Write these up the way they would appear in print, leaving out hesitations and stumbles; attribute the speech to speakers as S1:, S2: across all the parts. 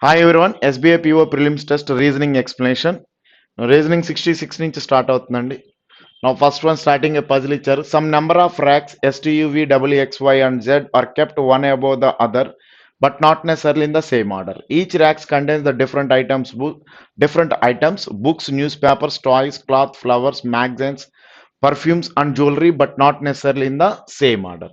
S1: Hi everyone, SBI PO Prelims Test Reasoning Explanation. Reasoning 66 నుంచి start అవుతుందండి. Now first one starting a puzzle ఇచ్చారు. Some number of racks S T U V W X Y and Z are kept one above the other but not necessarily in the same order. Each racks contains the different items, books, newspapers, toys, cloth, flowers, magazines, perfumes and jewelry but not necessarily in the same order.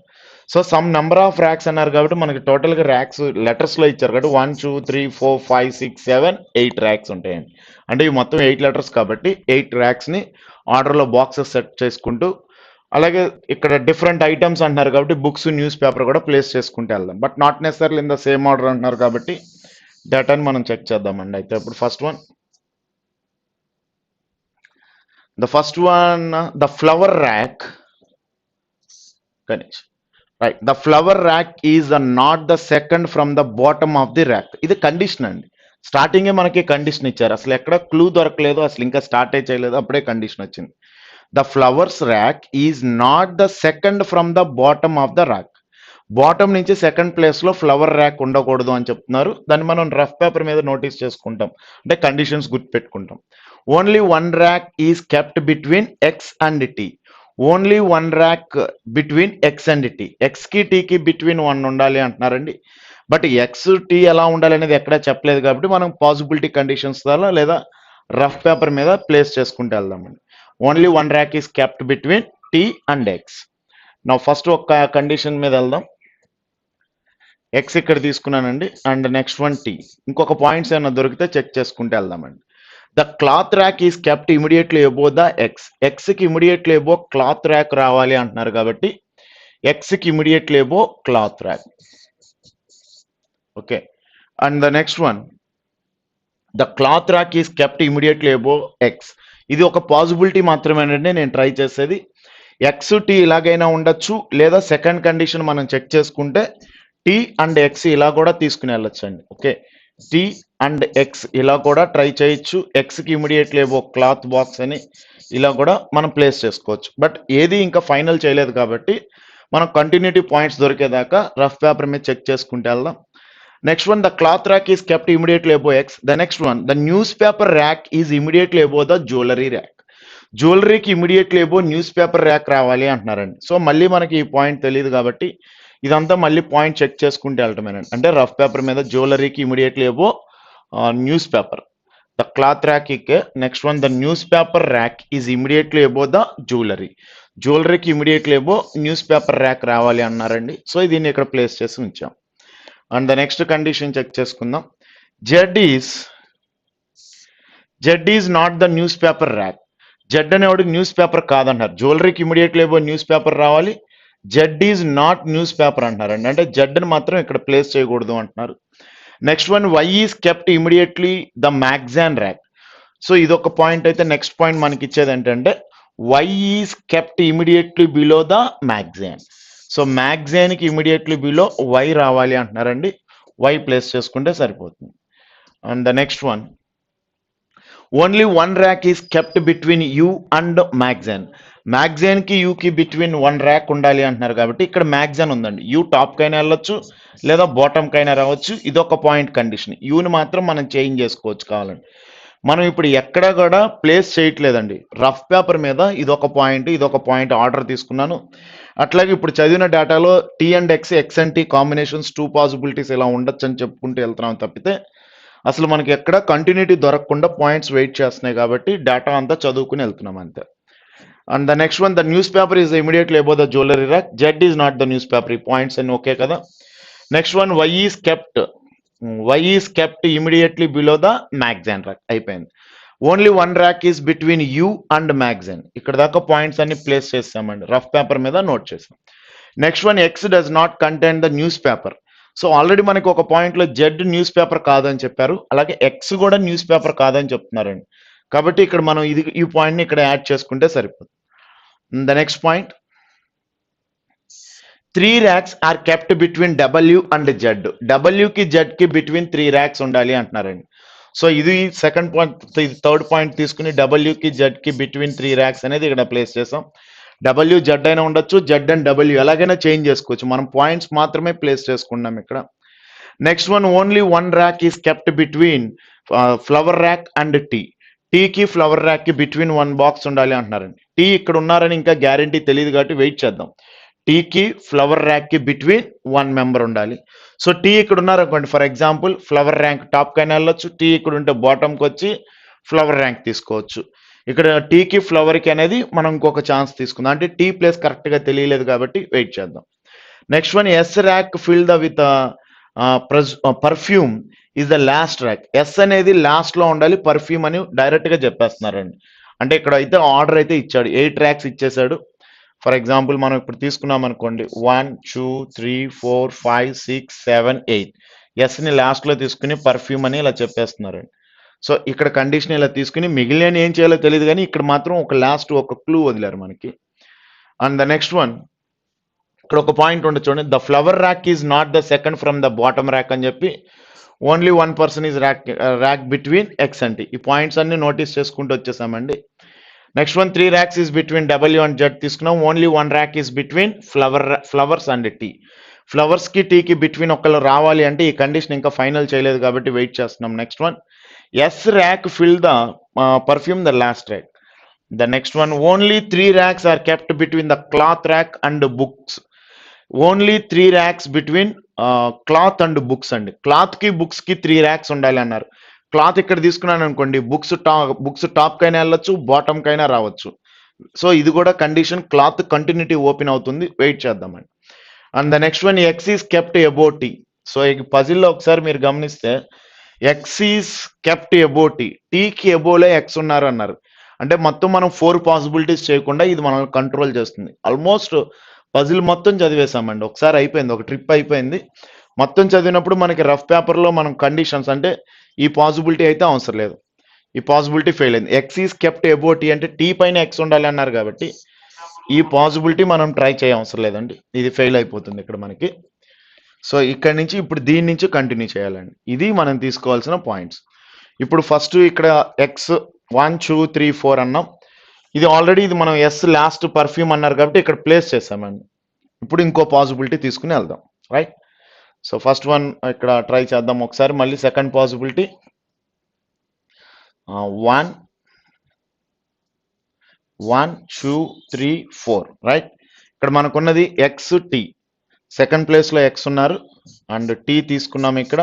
S1: So some number of racks అన్నారు కాబట్టి మనకి టోటల్గా racks లెటర్స్లో ఇచ్చారు కాబట్టి 1 2 3 4 5 6 7 8 racks ఉంటాయండి. అంటే ఇవి మొత్తం 8 లెటర్స్ కాబట్టి 8 ర్యాక్స్ని ఆర్డర్లో బాక్సెస్ సెట్ చేసుకుంటూ అలాగే ఇక్కడ డిఫరెంట్ ఐటమ్స్ అంటున్నారు కాబట్టి బుక్స్ న్యూస్ పేపర్ కూడా ప్లేస్ చేసుకుంటూ వెళ్దాం. But not necessary in the same order అంటున్నారు కాబట్టి డేటాని మనం చెక్ చేద్దామండి. అయితే ఇప్పుడు first one the flower rack Ganesh right. The flower rack is not the second from the bottom of the rack. ఇది కండిషన్ అండి. స్టార్టింగే మనకి కండిషన్ ఇచ్చారు, అసలు ఎక్కడ క్లూ దొరకలేదు, అసలు ఇంకా స్టార్ట్ చేయలేదు, అప్పుడే కండిషన్ వచ్చింది. The flowers rack is not the second from the bottom of the rack. Bottom నుంచి సెకండ్ ప్లేస్లో ఫ్లవర్ ర్యాక్ ఉండకూడదు అని చెప్తున్నారు. దాన్ని మనం రఫ్ పేపర్ మీద నోటీస్ చేసుకుంటాం, అంటే కండిషన్స్ గుర్తుపెట్టుకుంటాం. Only one rack is kept between X and T. Only one rack between X and T. ఎక్స్కి టీకి బిట్వీన్ వన్ ఉండాలి అంటున్నారండి. బట్ ఎక్స్ టీ ఎలా ఉండాలి అనేది ఎక్కడా చెప్పలేదు కాబట్టి మనం పాసిబిలిటీ కండిషన్స్ ద్వారా లేదా రఫ్ పేపర్ మీద ప్లేస్ చేసుకుంటూ వెళ్దామండి. Only one rack is kept between T and X. నా ఫస్ట్ ఒక కండిషన్ మీద వెళ్దాం. ఎక్స్ ఇక్కడ తీసుకున్నానండి అండ్ నెక్స్ట్ వన్ టీ. ఇంకొక పాయింట్స్ ఏమైనా దొరికితే చెక్ చేసుకుంటూ వెళ్దామండి. The cloth rack is kept immediately above the X. ఎక్స్కి ఇమీడియట్లీ ఎబో క్లాత్ ర్యాక్ రావాలి అంటున్నారు కాబట్టి ఎక్స్కి immediately above cloth rack. Okay, and the next one the cloth rack is kept immediately above X. ఇది ఒక possibility మాత్రమేనండి నేను try చేసేది. ఎక్స్ టీ ఇలాగైనా ఉండొచ్చు, లేదా సెకండ్ కండిషన్ మనం చెక్ చేసుకుంటే టీ అండ్ ఎక్స్ ఇలా కూడా తీసుకుని వెళ్ళొచ్చు అండి. ఓకే, టీ అండ్ ఎక్స్ ఇలా కూడా ట్రై చేయొచ్చు. ఎక్స్కి ఇమీడియట్లీ ఏవో క్లాత్ బాక్స్ అని ఇలా కూడా మనం ప్లేస్ చేసుకోవచ్చు. బట్ ఏది ఇంకా ఫైనల్ చేయలేదు కాబట్టి మనం కంటిన్యూటీ పాయింట్స్ దొరికేదాకా రఫ్ పేపర్ మీద చెక్ చేసుకుంటూ వెళ్దాం. Next one the cloth rack is kept immediately above X. The next one the newspaper rack is immediately above the jewellery rack. జ్యువెలరీకి immediately above newspaper rack రావాలి అంటున్నారండి. So మళ్ళీ మనకి ఈ point తెలియదు కాబట్టి ఇదంతా మళ్ళీ పాయింట్ చెక్ చేసుకుంటూ వెళ్ళటమేనండి. అంటే రఫ్ పేపర్ మీద జ్యువెలరీకి immediately above newspaper. The cloth rack ఇకే next one the newspaper rack is immediately above the jewellery. జ్యువెలరీకి immediately above newspaper rack రావాలి అన్నారండి. సో దీన్ని ఇక్కడ ప్లేస్ చేసి ఉంచాం. And the next condition check చేసుకుందాం. Z is not the newspaper rack. Z అనేవాడు newspaper కాదంటారు. జ్యువెలరీకి ఇమీడియట్లీ ఏవో న్యూస్ పేపర్ రావాలి, Z is not newspaper అంటున్నారండి. అంటే జెడ్ని మాత్రం ఇక్కడ ప్లేస్ చేయకూడదు అంటున్నారు. Next one Y is kept immediately the magazine rack. So ఇదొక పాయింట్ అయితే నెక్స్ట్ పాయింట్ మనకి ఇచ్చేది ఏంటంటే Y is kept immediately below the magazine. So మ్యాగజైన్కి ఇమీడియట్లీ బిలో వై రావాలి అంటున్నారండి. వై ప్లేస్ చేసుకుంటే సరిపోతుంది. And the next one only one rack is kept between U and magazine. మ్యాగజైన్కి యూకి బిట్వీన్ వన్ ర్యాక్ ఉండాలి అంటున్నారు కాబట్టి ఇక్కడ మ్యాగజైన్ ఉందండి. యూ టాప్కైనా వెళ్ళొచ్చు లేదా బాటమ్కైనా రావచ్చు. ఇదొక పాయింట్ కండిషన్. యూని మాత్రం మనం చేంజ్ చేసుకోవచ్చు కావాలండి. మనం ఇప్పుడు ఎక్కడ కూడా ప్లేస్ చేయట్లేదండి. రఫ్ పేపర్ మీద ఇదొక పాయింట్ ఆర్డర్ తీసుకున్నాను. అట్లాగే ఇప్పుడు చదివిన డేటాలో T and X, X and T combinations 2 possibilities ఇలా ఉండొచ్చు అని చెప్పుకుంటూ వెళ్తున్నాం తప్పితే అసలు మనకి ఎక్కడ కంటిన్యూటీ దొరకకుండా పాయింట్స్ వెయిట్ చేస్తున్నాయి కాబట్టి డేటా అంతా చదువుకుని వెళ్తున్నాం అంతే. And the next one the newspaper is immediately above the jewellery rack. Z is not the newspaper. ఈ పాయింట్స్ అన్ని ఓకే కదా. Next one Y is kept immediately below the magazine rack. అయిపోయింది. Only one rack is between U and magazine. ఇక్కడ దాకా points అన్ని place చేస్తామండి, rough paper మీద note చేసాం. Next one X does not contain the newspaper. So already మనకి ఒక పాయింట్లో జెడ్ న్యూస్ పేపర్ కాదని చెప్పారు, అలాగే ఎక్స్ కూడా న్యూస్ పేపర్ కాదని చెప్తున్నారండి. కాబట్టి ఇక్కడ మనం ఈ పాయింట్ని ఇక్కడ యాడ్ చేసుకుంటే సరిపోతుంది. The next point 3 racks are kept between W and Z. డబ్ల్యూకి జెడ్కి బిట్వీన్ 3 ర్యాక్స్ ఉండాలి అంటున్నారండి. సో ఇది సెకండ్ పాయింట్. థర్డ్ పాయింట్ తీసుకుని డబ్ల్యూకి జెడ్కి బిట్వీన్ 3 ర్యాక్స్ అనేది ఇక్కడ ప్లేస్ చేసాం. డబ్ల్యూ జెడ్ అయినా ఉండొచ్చు, జెడ్ అండ్ డబ్ల్యూ ఎలాగైనా చేంజ్ చేసుకోవచ్చు. మనం పాయింట్స్ మాత్రమే ప్లేస్ చేసుకున్నాం ఇక్కడ. Next one only one rack is kept between flower rack and T. టీకి ఫ్లవర్ ర్యాక్ కి బిట్వీన్ వన్ బాక్స్ ఉండాలి అంటున్నారండి. టీ ఇక్కడ ఉన్నారని ఇంకా గ్యారంటీ తెలియదు కాబట్టి వెయిట్ చేద్దాం. టీకి ఫ్లవర్ ర్యాక్ కి బిట్వీన్ వన్ మెంబర్ ఉండాలి. సో టీ ఇక్కడ ఉన్నారనుకోండి, for example flower rank top కైనా వెళ్ళొచ్చు, టీ ఇక్కడ ఉంటే బాటమ్కి వచ్చి ఫ్లవర్ ర్యాంక్ తీసుకోవచ్చు. ఇక్కడ టీకి ఫ్లవర్కి అనేది మనం ఇంకొక ఛాన్స్ తీసుకుందాం, అంటే టీ ప్లేస్ కరెక్ట్గా తెలియలేదు కాబట్టి వెయిట్ చేద్దాం. Next one yes rack fill the with perfume is the last rack. S అనేది లాస్ట్ లో ఉండాలి, పర్ఫ్యూమ్ అని డైరెక్ట్ గా చెప్పేస్తున్నారండి. అంటే ఇక్కడ అయితే ఆర్డర్ అయితే ఇచ్చాడు, 8 ర్యాక్స్ ఇచ్చేసాడు. ఫర్ ఎగ్జాంపుల్ మనం ఇప్పుడు తీసుకున్నాం అనుకోండి, 1 2 3 4 5 6 7 8. ఎస్ ని లాస్ట్ లో తీసుకుని పర్ఫ్యూమ్ అని ఇలా చెప్పేస్తున్నారండి. సో ఇక్కడ కండిషన్ ఇలా తీసుకుని మిగిలిన ఏం చేయాలో తెలియదు, కానీ ఇక్కడ మాత్రం ఒక లాస్ట్ ఒక క్లూ వదిలారు మనకి. అండ్ ద నెక్స్ట్ వన్ ఇక్కడ ఒక పాయింట్ ఉండదు చూడండి, the flower rack is not the second from the bottom rack అని చెప్పి only one person is rack between X అంటే ఈ పాయింట్స్ అన్ని నోటీస్ చేసుకుంటూ వచ్చేసామండి. Next one 3 racks is between W and Z తీసుకున్నాం, only one rack is between flowers and T. Flowers కి టీకి బిట్వీన్ ఒకళ్ళు రావాలి అంటే ఈ కండిషన్ ఇంకా ఫైనల్ చేయలేదు కాబట్టి వెయిట్ చేస్తున్నాం. Next one yes rack fill the perfume the last rack. The next one only 3 racks are kept between the cloth rack and books. Only 3 racks between cloth and books అండి. Cloth కి books కి 3 racks ఉండాలి అన్నారు. Cloth ఇక్కడ తీసుకున్నాను అనుకోండి, books top కైనా వెళ్ళొచ్చు, బాటమ్ కైనా రావచ్చు. సో ఇది కూడా కండిషన్, క్లాత్ కంటిన్యూటీ ఓపెన్ అవుతుంది, వెయిట్ చేద్దామండి. And the next one X is kept above T. So ఈ పజిల్లో ఒకసారి మీరు గమనిస్తే X is kept above T, టీకి అబోలే ఎక్స్ ఉన్నారు అన్నారు. అంటే మొత్తం మనం 4 పాసిబిలిటీస్ చేయకుండా ఇది మనల్ని కంట్రోల్ చేస్తుంది. ఆల్మోస్ట్ పజిల్ మొత్తం చదివేశామండి, ఒకసారి అయిపోయింది, ఒక ట్రిప్ అయిపోయింది. మొత్తం చదివినప్పుడు మనకి రఫ్ పేపర్లో మనం కండిషన్స్ అంటే ఈ పాసిబిలిటీ అయితే అవసరం లేదు, ఈ పాసిబిలిటీ ఫెయిల్ అయింది. X is kept above T అంటే టీ పైన ఎక్స్ ఉండాలి అన్నారు కాబట్టి ఈ పాసిబిలిటీ మనం ట్రై చేయ అవసరం లేదండి, ఇది ఫెయిల్ అయిపోతుంది ఇక్కడ మనకి. సో ఇక్కడ నుంచి ఇప్పుడు దీని నుంచి కంటిన్యూ చేయాలండి, ఇది మనం తీసుకోవాల్సిన పాయింట్స్. ఇప్పుడు ఫస్ట్ ఇక్కడ ఎక్స్ 1 2 3 4 అన్నాం, ఇది ఆల్రెడీ ఇది మనం ఎస్ లాస్ట్ పర్ఫ్యూమ్ అన్నారు కాబట్టి ఇక్కడ ప్లేస్ చేసామండి. ఇప్పుడు ఇంకో పాసిబిలిటీ తీసుకుని వెళ్దాం, రైట్. సో ఫస్ట్ వన్ ఇక్కడ ట్రై చేద్దాం ఒకసారి, మళ్ళీ సెకండ్ పాసిబిలిటీ 1 1 2 3 4, రైట్. ఇక్కడ మనకున్నది ఎక్స్ టీ, సెకండ్ ప్లేస్లో ఎక్స్ ఉన్నారు అండ్ టీ తీసుకున్నాం ఇక్కడ.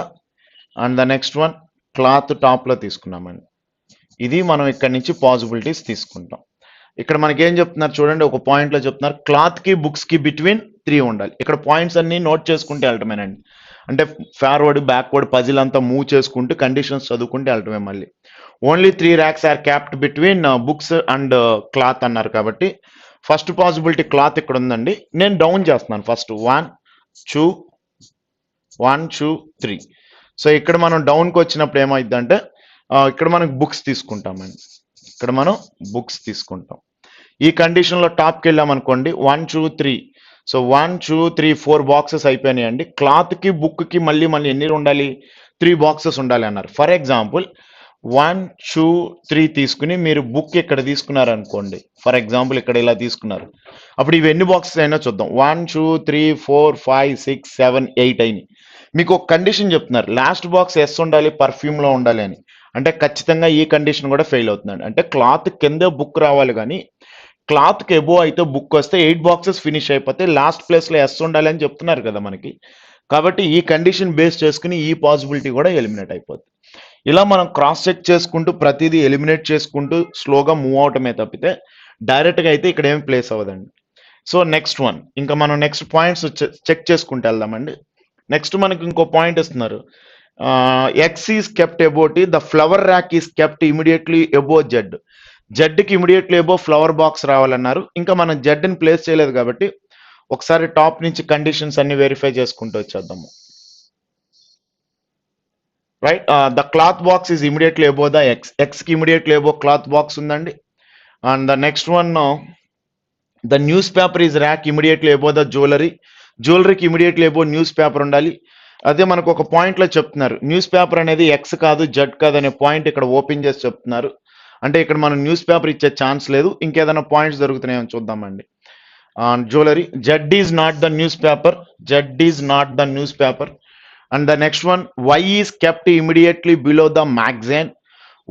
S1: And the next one cloth టాప్లో తీసుకున్నామండి. ఇది మనం ఇక్కడ నుంచి పాసిబిలిటీస్ తీసుకుంటాం. ఇక్కడ మనకి ఏం చెప్తున్నారు చూడండి, ఒక పాయింట్లో చెప్తున్నారు క్లాత్ కి బుక్స్ కి బిట్వీన్ 3 ఉండాలి. ఇక్కడ పాయింట్స్ అన్ని నోట్ చేసుకుంటే వెళ్ళటమేనండి, అంటే ఫార్వర్డ్ బ్యాక్వర్డ్ పజిల్ అంతా మూవ్ చేసుకుంటూ కండిషన్స్ చదువుకుంటే వెళ్ళటమే. మళ్ళీ only 3 racks are kept between books and cloth అన్నారు కాబట్టి ఫస్ట్ పాసిబిలిటీ క్లాత్ ఇక్కడ ఉందండి, నేను డౌన్ చేస్తున్నాను ఫస్ట్ 1 2 1 2 3. సో ఇక్కడ మనం డౌన్కి వచ్చినప్పుడు ఏమైందంటే ఇక్కడ మనకు బుక్స్ తీసుకుంటామండి, ఇక్కడ మనం బుక్స్ తీసుకుంటాం. ఈ కండిషన్లో టాప్కి వెళ్ళాం అనుకోండి 1 2 3. సో 1 2 3 4 బాక్సెస్ అయిపోయినాయండి. క్లాత్కి బుక్కి మళ్ళీ ఎన్ని ఉండాలి, 3 బాక్సెస్ ఉండాలి అన్నారు. ఫర్ ఎగ్జాంపుల్ 1 2 3 తీసుకుని మీరు బుక్ ఇక్కడ తీసుకున్నారు అనుకోండి, ఫర్ ఎగ్జాంపుల్ ఇక్కడ ఇలా తీసుకున్నారు, అప్పుడు ఇవి ఎన్ని బాక్సెస్ అయినా చూద్దాం. 1 2 3 4 5 6 7 8 అయినాయి. మీకు ఒక కండిషన్ చెప్తున్నారు, లాస్ట్ బాక్స్ ఎస్ ఉండాలి, పర్ఫ్యూమ్లో ఉండాలి అని. అంటే ఖచ్చితంగా ఈ కండిషన్ కూడా ఫెయిల్ అవుతుందండి. అంటే క్లాత్ కింద బుక్ రావాలి, కానీ క్లాత్కి ఎబో అయితే బుక్ వస్తే 8 బాక్సెస్ ఫినిష్ అయిపోతే లాస్ట్ ప్లేస్లో ఎస్ ఉండాలి అని చెప్తున్నారు కదా మనకి. కాబట్టి ఈ కండిషన్ బేస్ చేసుకుని ఈ పాసిబిలిటీ కూడా ఎలిమినేట్ అయిపోతుంది. ఇలా మనం క్రాస్ చెక్ చేసుకుంటూ ప్రతిదీ ఎలిమినేట్ చేసుకుంటూ స్లోగా మూవ్ అవటమే తప్పితే డైరెక్ట్గా అయితే ఇక్కడ ఏమి ప్లేస్ అవ్వదండి. సో నెక్స్ట్ వన్ ఇంకా మనం నెక్స్ట్ పాయింట్స్ చెక్ చేసుకుంటూ వెళ్దామండి. నెక్స్ట్ మనకి ఇంకో పాయింట్ ఇస్తున్నారు, X is kept above T, the flower rack is kept immediately above Z. జెడ్కి ఇమీడియట్లీ అబౌ ఫ్లవర్ బాక్స్ రావాలన్నారు. ఇంకా మనం జెడ్ని ప్లేస్ చేయలేదు కాబట్టి ఒకసారి టాప్ నుంచి కండిషన్స్ అన్ని వెరిఫై చేసుకుంటూ వచ్చేద్దాము, right. The cloth box is immediately above the X, ఎక్స్కి ఇమీడియట్లీ అబౌ క్లాత్ బాక్స్ ఉందండి. And the next one the newspaper is rack immediately above the jewellery, జ్యువెలరీకి ఇమీడియట్లీ అబౌ న్యూస్ పేపర్ ఉండాలి. అదే మనకు ఒక పాయింట్లో చెప్తున్నారు న్యూస్ పేపర్ అనేది ఎక్స్ కాదు జెడ్ కాదు అనే పాయింట్ ఇక్కడ ఓపెన్ చేసి చెప్తున్నారు. అంటే ఇక్కడ మనం న్యూస్ పేపర్ ఇచ్చే ఛాన్స్ లేదు, ఇంకేదైనా పాయింట్స్ దొరుకుతున్నాయో చూద్దామండి. Jewellery, Z is not the newspaper, Z is not the newspaper. And the next one Y is kept immediately below the magazine.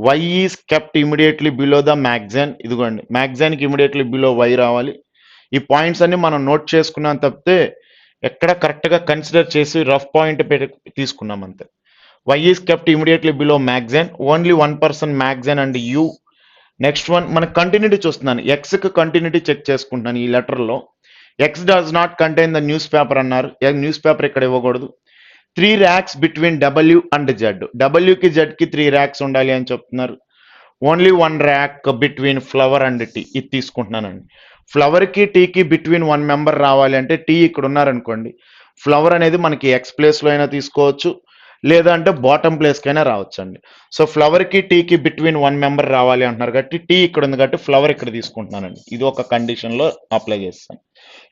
S1: Y is kept immediately below the magazine. ఇదిగోండి మ్యాగజైన్కి immediately below Y రావాలి. ఈ points అన్ని మనం note చేసుకున్నాం తప్పితే ఎక్కడ కరెక్ట్గా కన్సిడర్ చేసి రఫ్ పాయింట్ తీసుకున్నాం అంతే. Y is kept immediately below magazine, only 1% magazine and U. Next one మన కంటిన్యూటీ చూస్తున్నాను, ఎక్స్కి కంటిన్యూటీ చెక్ చేసుకుంటున్నాను ఈ లెటర్లో. X does not contain the newspaper అన్నారు, న్యూస్ పేపర్ ఇక్కడ ఇవ్వకూడదు. 3 racks between W and Z, డబ్ల్యూకి జెడ్కి 3 racks ఉండాలి అని చెప్తున్నారు. Only 1 rack between flower and T, ఇది తీసుకుంటున్నానండి. ఫ్లవర్కి టీకి బిట్వీన్ 1 మెంబర్ రావాలి అంటే టీ ఇక్కడ ఉన్నారనుకోండి, ఫ్లవర్ అనేది మనకి ఎక్స్ ప్లేస్లో అయినా తీసుకోవచ్చు లేదా అంటే బాటమ్ ప్లేస్కైనా రావచ్చు అండి. సో ఫ్లవర్కి టీకి బిట్వీన్ 1 మెంబర్ రావాలి అంటున్నారు కాబట్టి టీ ఇక్కడ ఉంది కాబట్టి ఫ్లవర్ ఇక్కడ తీసుకుంటున్నానండి. ఇది ఒక కండిషన్లో అప్లై చేస్తాను.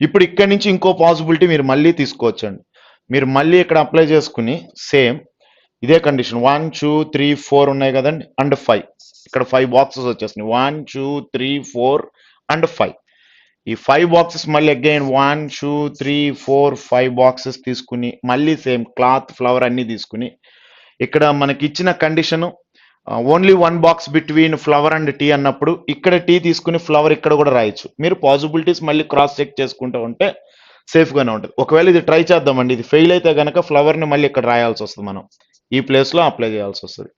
S1: ఇప్పుడు ఇక్కడ నుంచి ఇంకో పాసిబిలిటీ మీరు మళ్ళీ తీసుకోవచ్చండి. మీరు మళ్ళీ ఇక్కడ అప్లై చేసుకుని సేమ్ ఇదే కండిషన్ 1 2 3 4 ఉన్నాయి కదండి అండ్ 5, ఇక్కడ 5 బాక్సెస్ వచ్చేస్తున్నాయి. 1 2 3 4 అండ్ 5. ఈ 5 బాక్సెస్ మళ్ళీ అగైన్ 1 2 3 4 5 బాక్సెస్ తీసుకుని మళ్ళీ సేమ్ క్లాత్ ఫ్లవర్ అన్ని తీసుకుని ఇక్కడ మనకి ఇచ్చిన condition only 1 box between flower and tea అన్నప్పుడు ఇక్కడ టీ తీసుకుని ఫ్లవర్ ఇక్కడ కూడా రాయొచ్చు. మీరు పాసిబిలిటీస్ మళ్ళీ క్రాస్ చెక్ చేసుకుంటూ ఉంటే సేఫ్గానే ఉంటుంది. ఒకవేళ ఇది ట్రై చేద్దామండి, ఇది ఫెయిల్ అయితే కనుక ఫ్లవర్ని మళ్ళీ ఇక్కడ రాయాల్సి వస్తుంది, మనం ఈ ప్లేస్లో అప్లై చేయాల్సి వస్తుంది.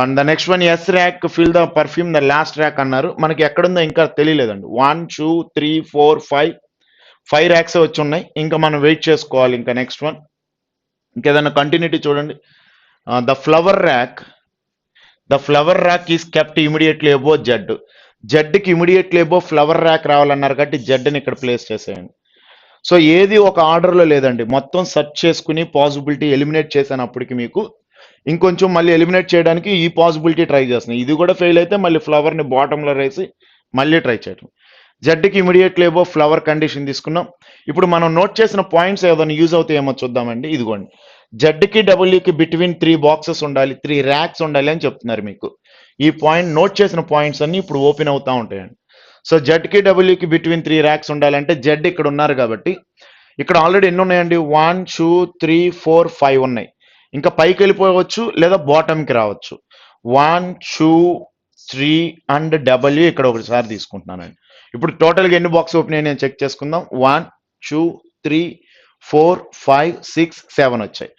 S1: And the next one yes rack fill the perfume the last rack అన్నారు, మనకి ఎక్కడుందో ఇంకా తెలియలేదండి. 1 2 3 4 5 ర్యాక్స్ వచ్చి ఉన్నాయి, ఇంకా మనం వెయిట్ చేసుకోవాలి. ఇంకా నెక్స్ట్ వన్ ఇంకేదైనా కంటిన్యూటీ చూడండి. The flower rack is kept immediately above Z, జెడ్కి ఇమీడియట్లీ అబో ఫ్లవర్ ర్యాక్ రావాలన్నారు కాబట్టి జెడ్ని ఇక్కడ ప్లేస్ చేసేయండి. సో ఏది ఒక ఆర్డర్లో లేదండి, మొత్తం సెర్చ్ చేసుకుని పాసిబిలిటీ ఎలిమినేట్ చేసినప్పటికి మీకు ఇంకొంచెం మళ్ళీ ఎలిమినేట్ చేయడానికి ఈ పాసిబిలిటీ ట్రై చేస్తున్నాయి. ఇది కూడా ఫెయిల్ అయితే మళ్ళీ ఫ్లవర్ని బాటంలో వేసి మళ్ళీ ట్రై చేయడం. జెడ్కి ఇమీడియట్లీ అబో ఫ్లవర్ కండిషన్ తీసుకున్నాం. ఇప్పుడు మనం నోట్ చేసిన పాయింట్స్ ఏదైనా యూజ్ అవుతాయేమో చూద్దామండి. ఇదిగోండి జెడ్కి డబ్ల్యూకి బిట్వీన్ 3 బాక్సెస్ ఉండాలి, 3 racks ఉండాలి అని చెప్తున్నారు మీకు. ఈ పాయింట్ నోట్ చేసిన పాయింట్స్ అన్ని ఇప్పుడు ఓపెన్ అవుతూ ఉంటాయండి. సో జెడ్కి డబ్ల్యూకి బిట్వీన్ 3 racks ఉండాలంటే జెడ్ ఇక్కడ ఉన్నారు కాబట్టి ఇక్కడ ఆల్రెడీ ఎన్ని ఉన్నాయండి 1 2 3 4 5 ఉన్నాయి. ఇంకా పైకి వెళ్ళిపోవచ్చు లేదా బాటమ్కి రావచ్చు. 1 2 3 అండ్ డబ్ల్యూ ఇక్కడ ఒకసారి తీసుకుంటున్నానండి. ఇప్పుడు టోటల్గా ఎన్ని బాక్స్ ఓపెన్ అయ్యి నేను చెక్ చేసుకుందాం. 1 2 3 4 5 6 7 వచ్చాయి.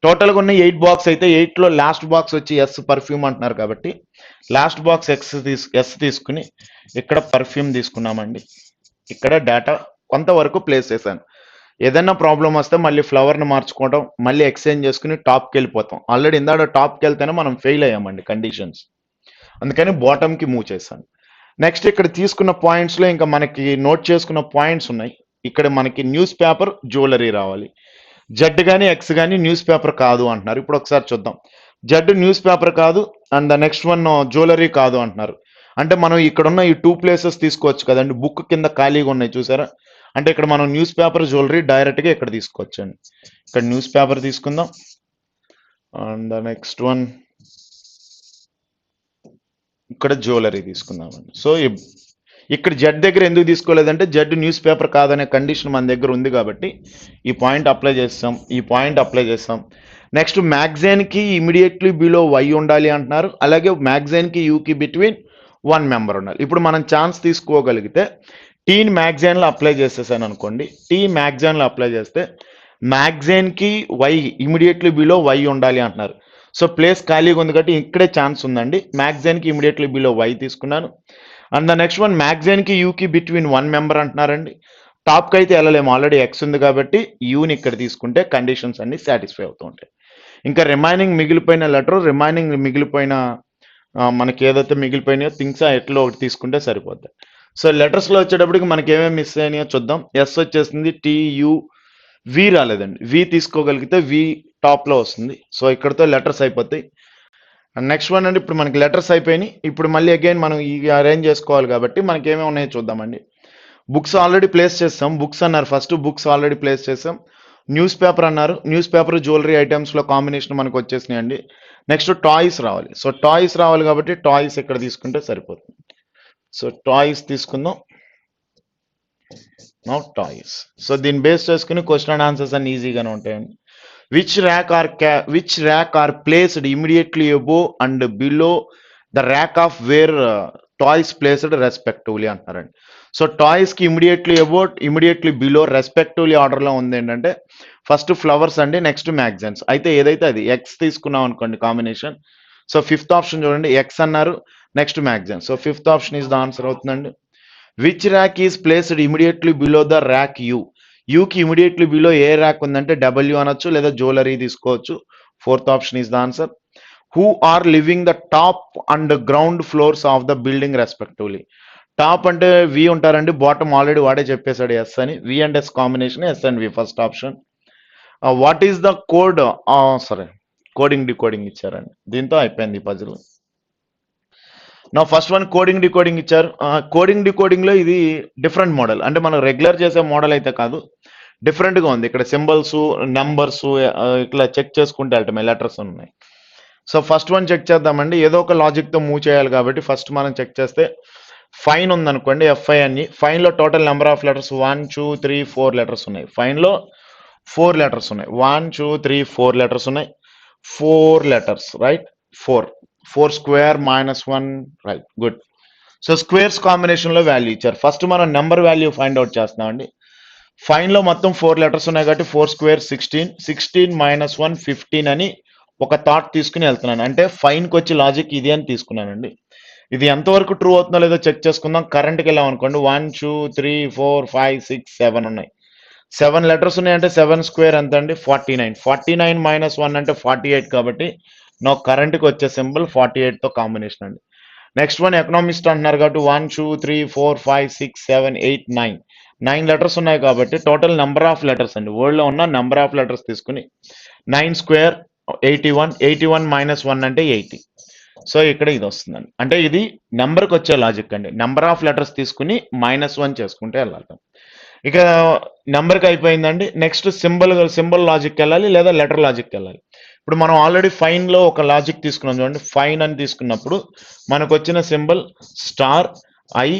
S1: టోటల్గా ఉన్న 8 బాక్స్ అయితే 8లో లాస్ట్ బాక్స్ వచ్చి ఎస్ పర్ఫ్యూమ్ అంటున్నారు కాబట్టి లాస్ట్ బాక్స్ ఎస్ తీసుకుని ఇక్కడ పర్ఫ్యూమ్ తీసుకున్నామండి. ఇక్కడ డేటా కొంతవరకు ప్లేస్ చేశాను. ఏదైనా ప్రాబ్లం వస్తే మళ్ళీ ఫ్లవర్ని మార్చుకోవడం, మళ్ళీ ఎక్స్చేంజ్ చేసుకుని టాప్కి వెళ్ళిపోతాం. ఆల్రెడీ ఇందాక టాప్కి వెళ్తేనే మనం ఫెయిల్ అయ్యామండి కండిషన్స్, అందుకని బాటమ్కి మూవ్ చేశాను. నెక్స్ట్ ఇక్కడ తీసుకున్న పాయింట్స్లో ఇంకా మనకి నోట్ చేసుకున్న పాయింట్స్ ఉన్నాయి. ఇక్కడ మనకి న్యూస్ పేపర్ జ్యువెలరీ రావాలి. జెడ్ కానీ ఎక్స్ కానీ న్యూస్ పేపర్ కాదు అంటున్నారు. ఇప్పుడు ఒకసారి చూద్దాం. జెడ్ న్యూస్ పేపర్ కాదు and the next one jewellery కాదు అంటున్నారు. అంటే మనం ఇక్కడ ఉన్న ఈ 2 ప్లేసెస్ తీసుకోవచ్చు కదండి, బుక్ కింద ఖాళీగా ఉన్నాయి చూసారా. అంటే ఇక్కడ మనం న్యూస్ పేపర్ జ్యువెలరీ డైరెక్ట్గా ఇక్కడ తీసుకోవచ్చండి. ఇక్కడ న్యూస్ పేపర్ తీసుకుందాం అండ్ ద నెక్స్ట్ వన్ ఇక్కడ జ్యువెలరీ తీసుకుందామండి. సో ఇక్కడ జెడ్ దగ్గర ఎందుకు తీసుకోలేదంటే జెడ్ న్యూస్ పేపర్ కాదనే కండిషన్ మన దగ్గర ఉంది కాబట్టి ఈ పాయింట్ అప్లై చేస్తాం. నెక్స్ట్ మ్యాగజైన్కి ఇమీడియట్లీ బిలో వై ఉండాలి అంటున్నారు, అలాగే మ్యాగజైన్కి యూకి బిట్వీన్ 1 మెంబర్ ఉండాలి. ఇప్పుడు మనం ఛాన్స్ తీసుకోగలిగితే టీని మ్యాగజైన్లో అప్లై చేసేసాను అనుకోండి. టీ మ్యాగజైన్లో అప్లై చేస్తే మ్యాగజైన్కి వై ఇమీడియట్లీ బిలో వై ఉండాలి అంటున్నారు. సో ప్లేస్ ఖాళీగా ఉంది కాబట్టి ఇక్కడే ఛాన్స్ ఉందండి. మ్యాగజైన్కి ఇమీడియట్లీ బిలో వై తీసుకున్నాను. అండ్ ద నెక్స్ట్ వన్ మ్యాగజైన్కి యూకి బిట్వీన్ 1 మెంబర్ అంటున్నారండి. టాప్కి అయితే వెళ్ళలేము, ఆల్రెడీ ఎక్స్ ఉంది కాబట్టి యూని ఇక్కడ తీసుకుంటే కండిషన్స్ అన్ని సాటిస్ఫై అవుతూ ఉంటాయి. ఇంకా రిమైనింగ్ మిగిలిపోయిన మనకి ఏదైతే మిగిలిపోయినాయో థింగ్స్ ఎట్లో ఒకటి తీసుకుంటే సరిపోద్ది. సో లెటర్స్లో వచ్చేటప్పటికి మనకి ఏమేమి మిస్ అయినాయో చూద్దాం. ఎస్ వచ్చేసింది, టీయు వి రాలేదండి. వి తీసుకోగలిగితే వి టాప్లో వస్తుంది. సో ఇక్కడతో లెటర్స్ అయిపోతాయి. నెక్స్ట్ వన్ అండి, ఇప్పుడు మనకి లెటర్స్ అయిపోయినాయి. ఇప్పుడు మళ్ళీ అగైన్ మనం ఇవి అరేంజ్ చేసుకోవాలి కాబట్టి మనకి ఏమేమి ఉన్నాయో చూద్దామండి. బుక్స్ ఆల్రెడీ ప్లేస్ చేస్తాం. బుక్స్ అన్నారు ఫస్ట్, బుక్స్ ఆల్రెడీ ప్లేస్ చేసాం. న్యూస్ పేపర్ అన్నారు, న్యూస్ పేపర్ జ్యువెలరీ ఐటమ్స్లో కాంబినేషన్ మనకు వచ్చేసినాయి అండి. నెక్స్ట్ టాయ్స్ రావాలి. సో టాయ్స్ రావాలి కాబట్టి టాయ్స్ ఇక్కడ తీసుకుంటే సరిపోతుంది. సో టాయ్స్ తీసుకుందాం. Now toys. సో దీన్ని బేస్ చేసుకుని క్వశ్చన్ అండ్ ఆన్సర్స్ అన్ని ఈజీగానే ఉంటాయండి. which rack are placed immediately above and below the rack of where toys placed respectively అంటారండి. సో టాయ్స్ కి ఇమీడియట్లీ బిలో రెస్పెక్టివ్లీ ఆర్డర్ లో ఉంది ఏంటంటే ఫస్ట్ ఫ్లవర్స్ అండి, నెక్స్ట్ మ్యాగజైన్స్. అయితే ఏదైతే అది ఎక్స్ తీసుకున్నాం అనుకోండి కాంబినేషన్. సో ఫిఫ్త్ ఆప్షన్ చూడండి, ఎక్స్ అన్నారు, next magazine. So fifth option is the answer అవుతుందండి. Which rack is placed immediately below the rack U. యూకి ఇమీడియట్లీ బిలో ఏ ర్యాక్ ఉందంటే డబ్ల్యూ అనొచ్చు లేదా జ్యువెలరీ తీసుకోవచ్చు. Fourth option is the answer. Who are living the top and ground floors of the building respectively. Top అంటే V ఉంటారండి, bottom already వాడే చెప్పేశాడు ఎస్ అని. V and S combination S and V first option. What is the code? సరే, coding decoding ఇచ్చారండి, దీంతో అయిపోయింది puzzle. నా ఫస్ట్ వన్ కోడింగ్ డికోడింగ్ ఇచ్చారు. కోడింగ్ డికోడింగ్ లో ఇది డిఫరెంట్ మోడల్, అంటే మనం రెగ్యులర్ చేసే మోడల్ అయితే కాదు, డిఫరెంట్ గా ఉంది. ఇక్కడ సింబల్స్, నెంబర్స్ ఇట్లా చెక్ చేసుకుంటే వెళ్ళటమే, లెటర్స్ ఉన్నాయి. సో ఫస్ట్ వన్ చెక్ చేద్దామండి. ఏదో ఒక లాజిక్ తో మూవ్ చేయాలి కాబట్టి ఫస్ట్ మనం చెక్ చేస్తే ఫైన్ ఉందనుకోండి, ఎఫ్ఐ అని. ఫైన్ లో total number of letters 1 2 3 4 letters ఉన్నాయి. ఫైన్ లో 4 లెటర్స్ ఉన్నాయి. 1 2 3 4 లెటర్స్ ఉన్నాయి. 4 letters, right. 4 square -1, right, good. So squares combination లో వాల్యూ ఇచ్చారు. ఫస్ట్ మనం నెంబర్ వాల్యూ ఫైండ్ అవుట్ చేస్తామండి. ఫైన్ లో మొత్తం 4 లెటర్స్ ఉన్నాయి కాబట్టి 4 స్క్వేర్ 16, 16 -1 15 అని ఒక థాట్ తీసుకుని వెళ్తున్నాను. అంటే ఫైన్ కి వచ్చి లాజిక్ ఇది అని తీసుకున్నానండి. ఇది ఎంతవరకు ట్రూ అవుతుందో లేదో చెక్ చేసుకుందాం. కరెంట్కి వెళ్ళాం అనుకోండి, 1 2 3 4 5 6 7 ఉన్నాయి. 7 లెటర్స్ ఉన్నాయంటే 7 స్క్వేర్ ఎంత అండి? 49. 49 -1 అంటే 48 కాబట్టి నా కరెంట్కి వచ్చే సింబల్ 48 తో కాంబినేషన్ అండి. నెక్స్ట్ వన్ ఎకనామిస్ట్ అంటున్నారు కాబట్టి 1 2 3 4 5 6 7 8 9 9 లెటర్స్ ఉన్నాయి కాబట్టి టోటల్ నెంబర్ ఆఫ్ లెటర్స్ అండి, వరల్డ్ లో ఉన్న నెంబర్ ఆఫ్ లెటర్స్ తీసుకుని 9 స్క్వేర్ 81. 81 -1 అంటే 80. సో ఇక్కడ ఇది వస్తుందండి. అంటే ఇది నెంబర్కి వచ్చే లాజిక్ అండి. నెంబర్ ఆఫ్ లెటర్స్ తీసుకుని -1 చేసుకుంటే వెళ్ళాలి. ఇక నెంబర్కి అయిపోయిందండి. నెక్స్ట్ సింబల్ లాజిక్ వెళ్ళాలి లేదా లెటర్ లాజిక్ వెళ్ళాలి. ఇప్పుడు మనం ఆల్రెడీ ఫైన్ లో ఒక లాజిక్ తీసుకున్నాం చూడండి. ఫైన్ అని తీసుకున్నప్పుడు మనకు వచ్చిన సింబల్ స్టార్ ఐ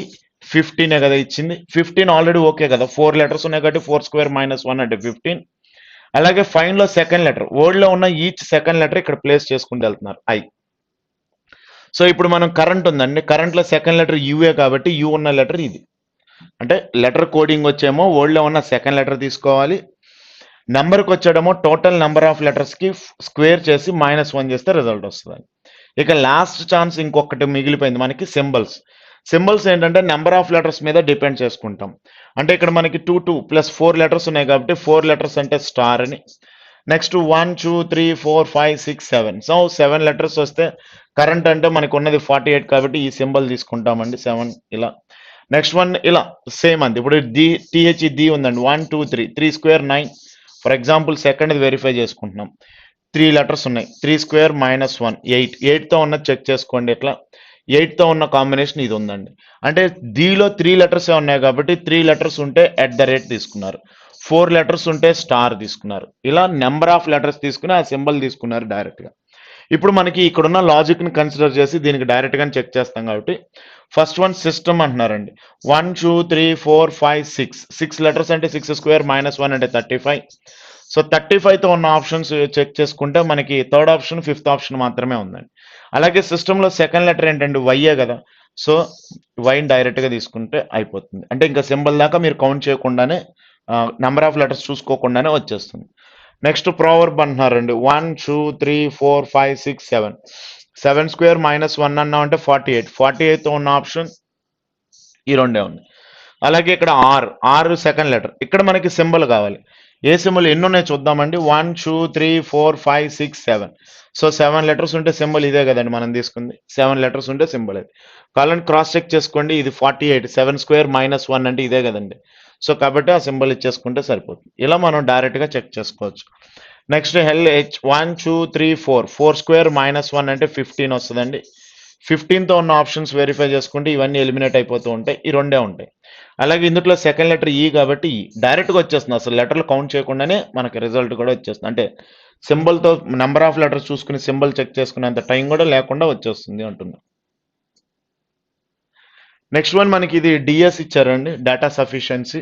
S1: 15 కదా ఇచ్చింది. 15 ఆల్రెడీ ఓకే కదా, 4 లెటర్స్ ఉన్నాయి కాబట్టి 4 స్క్వేర్ -1 అంటే 15. అలాగే ఫైన్ లో సెకండ్ లెటర్, వర్డ్ లో ఉన్న ఈచ్ సెకండ్ లెటర్ ఇక్కడ ప్లేస్ చేసుకుంటూ వెళ్తున్నారు, ఐ. సో ఇప్పుడు మనం కరెంట్ ఉందండి, కరెంట్ లో సెకండ్ లెటర్ యూఏ కాబట్టి యూ ఉన్న లెటర్ ఇది. అంటే లెటర్ కోడింగ్ వచ్చేమో వర్డ్ లో ఉన్న సెకండ్ లెటర్ తీసుకోవాలి. నెంబర్కి వచ్చేటమో టోటల్ నెంబర్ ఆఫ్ లెటర్స్ కి స్క్వేర్ చేసి -1 చేస్తే రిజల్ట్ వస్తుంది. ఇక లాస్ట్ ఛాన్స్ ఇంకొకటి మిగిలిపోయింది మనకి, సింబల్స్. సింబల్స్ ఏంటంటే నెంబర్ ఆఫ్ లెటర్స్ మీద డిపెండ్ చేసుకుంటాం. అంటే ఇక్కడ మనకి 2 2 + 4 లెటర్స్ ఉన్నాయి కాబట్టి 4 లెటర్స్ అంటే స్టార్ అని. నెక్స్ట్ 1 2 3 4 5 6 7. సో 7 లెటర్స్ వస్తే కరెంట్ అంటే మనకు ఉన్నది 48 కాబట్టి ఈ సింబల్ తీసుకుంటామండి, 7 ఇలా. నెక్స్ట్ వన్ ఇలా సేమ్ అండి. ఇప్పుడు టిహెచ్ డి ఉందండి, 1 2 3 3 square 9. For example second verify చేసుకుంటున్నాం. 3 లెటర్స్ ఉన్నాయి. 3 స్క్వేర్ -1 8. 8తో ఉన్నది చెక్ చేసుకోండి. ఇట్లా 8తో ఉన్న కాంబినేషన్ ఇది ఉందండి. అంటే దీలో 3 లెటర్స్ ఉన్నాయి కాబట్టి 3 లెటర్స్ ఉంటే @ తీసుకున్నారు. 4 లెటర్స్ ఉంటే స్టార్ తీసుకున్నారు. ఇలా నెంబర్ ఆఫ్ లెటర్స్ తీసుకుని ఆ సింబల్ తీసుకున్నారు డైరెక్ట్ గా. ఇప్పుడు మనకి ఇక్కడున్న లాజిక్ ని కన్సిడర్ చేసి దీనికి డైరెక్ట్ గా చెక్ చేస్తాం కాబట్టి ఫస్ట్ వన్ సిస్టమ్ అంటున్నారండి. 1 2 3 4 5 6 6 లెటర్స్ అంటే 6 స్క్వేర్ -1 అంటే 35. సో 35తో ఉన్న ఆప్షన్స్ చెక్ చేసుకుంటే మనకి థర్డ్ ఆప్షన్, ఫిఫ్త్ ఆప్షన్ మాత్రమే ఉందండి. అలాగే సిస్టంలో సెకండ్ లెటర్ ఏంటంటే వైఏ కదా, సో వైన్ డైరెక్ట్ గా తీసుకుంటే అయిపోతుంది. అంటే ఇంకా సింబల్ దాకా మీరు కౌంట్ చేయకుండానే, నెంబర్ ఆఫ్ లెటర్స్ చూసుకోకుండానే వచ్చేస్తుంది. నెక్స్ట్ ప్రావర్బ్ అంటున్నారండి. 1 2 3 4 5 6 7. 7 స్క్వేర్ -1 అన్నా అంటే 48. 48తో ఉన్న ఆప్షన్ ఈ రెండే ఉన్నాయి. అలాగే ఇక్కడ ఆర్ సెకండ్ లెటర్, ఇక్కడ మనకి సింబల్ కావాలి. ఏ సింబల్ ఎన్ని ఉన్నాయి చూద్దామండి. 1 2 3 4 5 6 7. సో 7 లెటర్స్ ఉంటే సింబల్ ఇదే కదండి మనం తీసుకుంది. 7 లెటర్స్ ఉంటే సింబల్ ఇది. కావాలని క్రాస్ చెక్ చేసుకోండి. ఇది 48. 7 స్క్వేర్ -1 అంటే ఇదే కదండి. సో కాబట్టి ఆ సింబల్ ఇచ్చేసుకుంటే సరిపోతుంది. ఇలా మనం డైరెక్ట్ గా చెక్ చేసుకోవచ్చు. Next H 1 2 3 4. 4 స్క్వేర్ -1 అంటే 15 వస్తుందండి. 15తో ఉన్న ఆప్షన్స్ వెరిఫై చేసుకుంటే ఇవన్నీ ఎలిమినేట్ అయిపోతూ ఉంటాయి. ఈ రెండే ఉంటాయి. అలాగే ఇందులో సెకండ్ లెటర్ ఈ కాబట్టి డైరెక్ట్ గా వచ్చేస్తుంది. అసలు లెటర్లు కౌంట్ చేయకుండానే మనకి రిజల్ట్ కూడా వచ్చేస్తుంది. అంటే సింబల్ తో నెంబర్ ఆఫ్ లెటర్స్ చూసుకుని సింబల్ చెక్ చేసుకునేంత టైం కూడా లేకుండా వచ్చేస్తుంది అంటున్నా. నెక్స్ట్ వన్ మనకి ఇది డిఎస్ ఇచ్చారండి, data sufficiency.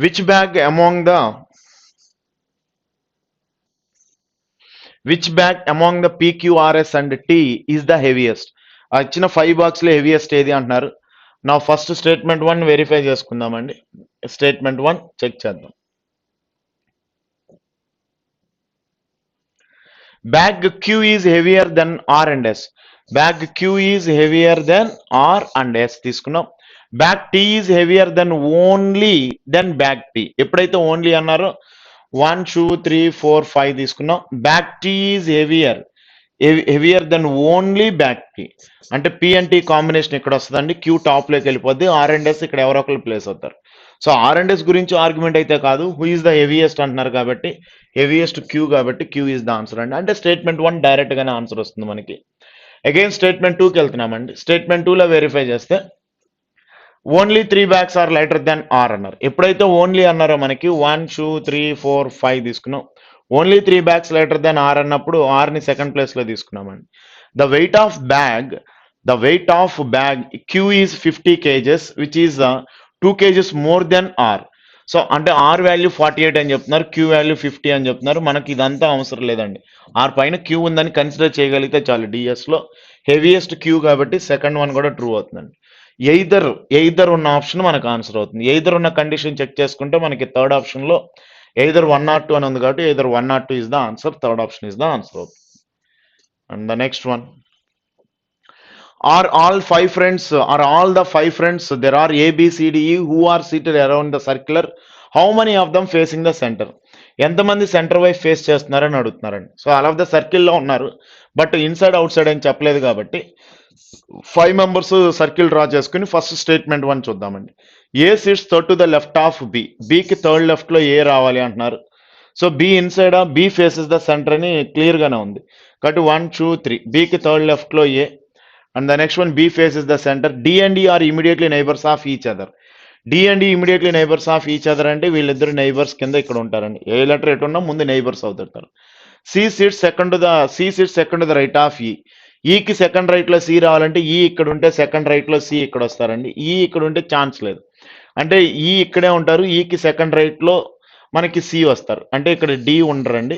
S1: Which bag among the which bag among the PQRS and T is the heaviest? ఆ ఇచ్చిన 5 బాక్స్ లో హెవియెస్ట్ ఏది అంటున్నారు. నా ఫస్ట్ స్టేట్మెంట్ 1 వెరిఫై చేసుకుందామండి. స్టేట్మెంట్ 1 చెక్ చేద్దాం. Bag Q is heavier than R and S. Bag Q is heavier than R and S తీసుకున్నాం. Bag T is heavier than only than bag T. ఎప్పుడైతే only అన్నారో 1 2 3 4 5 తీసుకున్నాం. Bag T is heavier than only bag T. అంటే P and T combination ఇక్కడ వస్తుందండి. Q top లోకి వెళ్ళిపోద్ది, R and S ఇక్కడ ఎవరో ఒకరు ప్లేస్ అవుతారు. సో R అండ్ S గురించి ఆర్గ్యుమెంట్ అయితే కాదు, హూ ఈస్ ద హెవియెస్ట్ అంటున్నారు కాబట్టి హెవియెస్ట్ Q కాబట్టి Q ఈస్ ద ఆన్సర్ అండి. అంటే స్టేట్మెంట్ 1 డైరెక్ట్ గానే ఆన్సర్ వస్తుంది మనకి. అగైన్ స్టేట్మెంట్ 2కి వెళ్తున్నామండి. స్టేట్మెంట్ 2లో వెరిఫై చేస్తే only 3 bags are lighter than R అన్నారు. ఎప్పుడైతే ఓన్లీ అన్నారో మనకి 1 2 3 4 5 తీసుకున్నాం. Only 3 bags lighter than R అన్నప్పుడు ఆర్ ని సెకండ్ ప్లేస్ లో తీసుకున్నామండి. The weight of bag Q is 50 kgs which is 2 kgs more than R. So అంటే ఆర్ వాల్యూ 48 అని చెప్తున్నారు, Q వాల్యూ 50 అని చెప్తున్నారు. మనకి ఇదంతా అవసరం లేదండి. ఆర్ పైన Q ఉందని కన్సిడర్ చేయగలిగితే చాలు. డిఎస్ లో హెవియెస్ట్ Q కాబట్టి సెకండ్ వన్ కూడా ట్రూ అవుతుందండి. ఎయిదర్ ఉన్న ఆప్షన్ మనకు ఆన్సర్ అవుతుంది. ఎయిదర్ ఉన్న కండిషన్ చెక్ చేసుకుంటే మనకి థర్డ్ ఆప్షన్ లో ఎయిదర్ 1 or 2 అని ఉంది కాబట్టి either 1 or 2 is the answer. Third option is the answer అవుతుంది. And the next one, are all the 5 friends there are A B C D E who are seated around the circular, how many of them facing the center? ఎంతమంది centre వైపు face చేస్తున్నారని అడుగుతున్నారండి. So all of the సర్కిల్లో ఉన్నారు, but inside out side అని చెప్పలేదు కాబట్టి 5 members circle draw చేసుకుని ఫస్ట్ స్టేట్మెంట్ 1 చూద్దామండి. A sits third to the left of B. బికి థర్డ్ లెఫ్ట్ లో ఏ రావాలి అంటున్నారు. So B inside B faces the centre అని క్లియర్ గానే ఉంది కాబట్టి 1 2 3 బికి థర్డ్ లెఫ్ట్ లో ఏ. And the next one, B faces the center. D and E are immediately neighbors of each other. D and E immediately neighbors of each other అంటే వీళ్ళిద్దరు neighbours కింద ఇక్కడ ఉంటారండి. ఏ లెటర్ ఎటు ఉన్నా ముందు నైబర్స్ అవుతారు. C sits second to the right of E. ఈకి సెకండ్ రైట్ లో సి రావాలంటే ఈ ఇక్కడ ఉంటే సెకండ్ రైట్ లో సి ఇక్కడ వస్తారండి. ఈ ఇక్కడ ఉంటే ఛాన్స్ లేదు, అంటే ఈ ఇక్కడే ఉంటారు. ఈకి సెకండ్ రైట్ లో మనకి సి వస్తారు, అంటే ఇక్కడ డి ఉండరండి.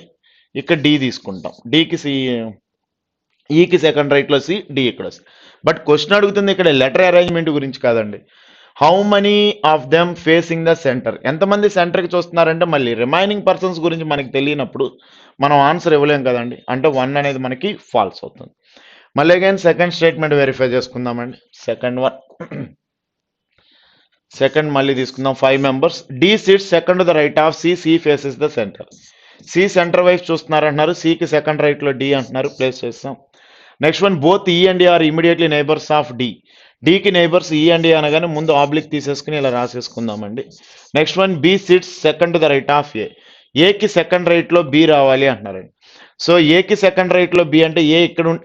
S1: ఇక్కడ డి తీసుకుంటాం. డికి సి, ఈకి సెకండ్ రైట్ లో సి, డి ఇక్కడ వస్తుంది. బట్ క్వశ్చన్ అడుగుతుంది ఇక్కడ లెటర్ అరేంజ్మెంట్ గురించి కాదండి. How many of them facing the centre, ఎంతమంది సెంటర్కి చూస్తున్నారంటే మళ్ళీ రిమైనింగ్ పర్సన్స్ గురించి మనకి తెలియనప్పుడు మనం ఆన్సర్ ఇవ్వలేం కదండి. అంటే 1 అనేది మనకి ఫాల్స్ అవుతుంది. మళ్ళీ అగైన్ సెకండ్ స్టేట్మెంట్ వెరిఫై చేసుకుందామండి. సెకండ్ మళ్ళీ తీసుకుందాం. 5 members. D sits second to the right of C, C faces the centre. C centre వైపు చూస్తున్నారు అంటున్నారు, సికి సెకండ్ రైట్ లో డి అంటున్నారు, ప్లేస్ చేస్తాం. Next one, both E and are immediately neighbours of D. డికి నైబర్స్ ఈ అండ్ ఏ అనగానే ముందు ఆబ్లిక్ తీసేసుకుని ఇలా రాసేసుకుందామండి. Next one, B sits second to the right of ఏ. ఏకి సెకండ్ రైట్ లో బి రావాలి అంటున్నారండి. సో ఏకి సెకండ్ రైట్ లో బి అంటే ఏ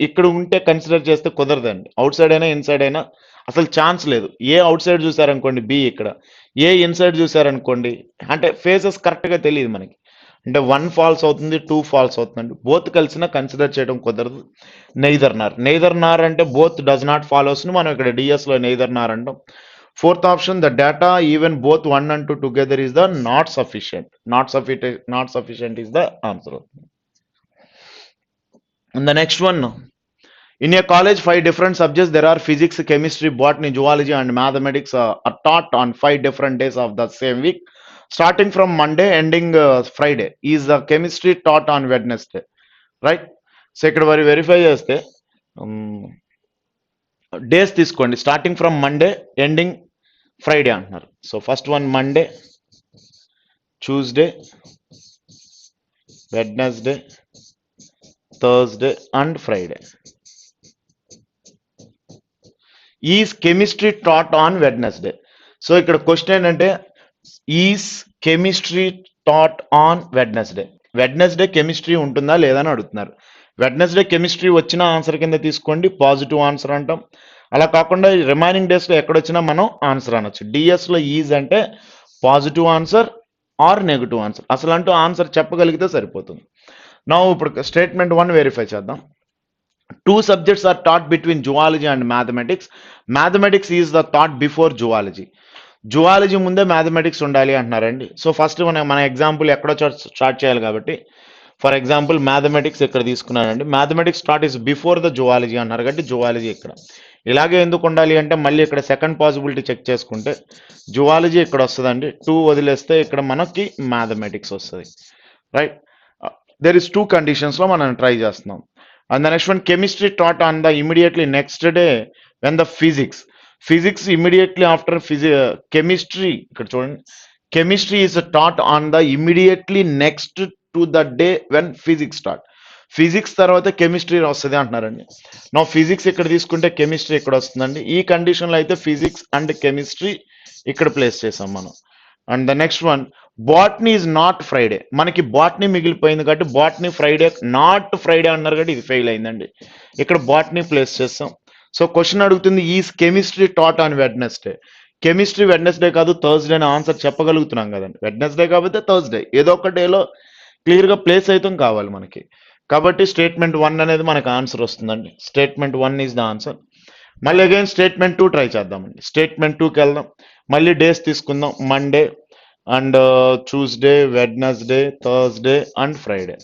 S1: ఇక్కడ ఉంటే కన్సిడర్ చేస్తే కుదరదండి. అవుట్ సైడ్ అయినా ఇన్సైడ్ అయినా అసలు ఛాన్స్ లేదు. ఏ అవుట్ సైడ్ చూసారనుకోండి బి ఇక్కడ, ఏ ఇన్సైడ్ చూసారనుకోండి, అంటే ఫేసెస్ కరెక్ట్ గా తెలియదు మనకి. అంటే 1 ఫాల్స్ అవుతుంది, 2 ఫాల్స్ అవుతుందండి. బోత్ కలిసినా కన్సిడర్ చేయడం కుదరదు. నెయిదర్ నార్ అంటే బోత్ డస్ నాట్ ఫాలోస్ ను మనం ఇక్కడ డిఎస్ లో నెయిదర్ నార్ అంటాం. Fourth option, the data even both 1 and 2 together is the not sufficient. Not sufficient is the answer. The next one, in a college 5 different subjects there are physics, chemistry, botany, zoology and mathematics are taught on 5 different days of the same week starting from Monday ending Friday. Is the chemistry taught on Wednesday, right? So ఇక్కడ మరి verify చేస్తే days తీసుకోండి. Starting from Monday ending Friday అంటున్నారు. So first one Monday, Tuesday, Wednesday, Thursday and Friday. Is chemistry taught on Wednesday. So ఇక్కడ question ఏంటంటే is chemistry taught on Wednesday. Wednesday chemistry ఉంటుందా లేదా అని అడుగుతున్నారు. వెడ్నెస్డే కెమిస్ట్రీ వచ్చిన answer కింద తీసుకోండి, పాజిటివ్ ఆన్సర్ అంటాం. అలా కాకుండా రిమైనింగ్ డేస్లో ఎక్కడొచ్చినా మనం ఆన్సర్ అనొచ్చు. డిఎస్లో ఈజ్ అంటే positive answer or negative answer, అసలు అంటూ ఆన్సర్ చెప్పగలిగితే సరిపోతుంది. నా ఇప్పుడు స్టేట్మెంట్ 1 వెరిఫై చేద్దాం. 2 subjects are taught between zoology and mathematics. Mathematics is the taught before zoology. Zoology ముందే మ్యాథమెటిక్స్ ఉండాలి అంటున్నారండి. సో ఫస్ట్ మన ఎగ్జాంపుల్ ఎక్కడో స్టార్ట్ చేయాలి కాబట్టి ఫర్ ఎగ్జాంపుల్ మ్యాథమెటిక్స్ ఇక్కడ తీసుకున్నానండి. Mathematics start is before the zoology అన్నారు కాబట్టి జువాలజీ ఇక్కడ. ఇలాగే ఎందుకు ఉండాలి అంటే మళ్ళీ ఇక్కడ సెకండ్ పాసిబిలిటీ చెక్ చేసుకుంటే జువాలజీ ఇక్కడ వస్తుందండి. 2 వదిలేస్తే ఇక్కడ మనకి మ్యాథమెటిక్స్ వస్తుంది. రైట్, దెర్ ఇస్ 2 కండిషన్స్లో మనం ట్రై చేస్తున్నాం. And the next one chemistry taught on the immediately next day when the physics immediately after chemistry ఇక్కడ చూడండి, chemistry is taught on the immediately next to the day when physics start. Physics తర్వాత chemistry వస్తుంది అంటున్నారండి. నా physics ఇక్కడ తీసుకుంటే chemistry ఇక్కడ వస్తుందండి. ఈ కండిషన్లో అయితే ఫిజిక్స్ అండ్ కెమిస్ట్రీ ఇక్కడ ప్లేస్ చేసాం మనం. And the next one botany is not Friday. మనకి బాట్నీ మిగిలిపోయింది కాబట్టి బాట్నీ ఫ్రైడే నాట్ ఫ్రైడే అన్నారు కాబట్టి ఇది ఫెయిల్ అయిందండి. ఇక్కడ బాట్నీ ప్లేస్ చేస్తాం. సో క్వశ్చన్ అడుగుతుంది is chemistry taught on Wednesday. Chemistry Wednesday కాదు థర్స్డే అని ఆన్సర్ చెప్పగలుగుతున్నాం కదండి. వెడ్నెస్డే కాబట్టి థర్స్డే ఏదో ఒక డేలో క్లియర్గా ప్లేస్ అయితే కావాలి మనకి. కాబట్టి స్టేట్మెంట్ 1 అనేది మనకు ఆన్సర్ వస్తుందండి. Statement 1 is the answer. మళ్ళీ అగైన్ స్టేట్మెంట్ 2 ట్రై చేద్దామండి. స్టేట్మెంట్ 2కి వెళ్దాం. మళ్ళీ డేస్ తీసుకుందాం. Monday and Tuesday, Wednesday, Thursday and Friday.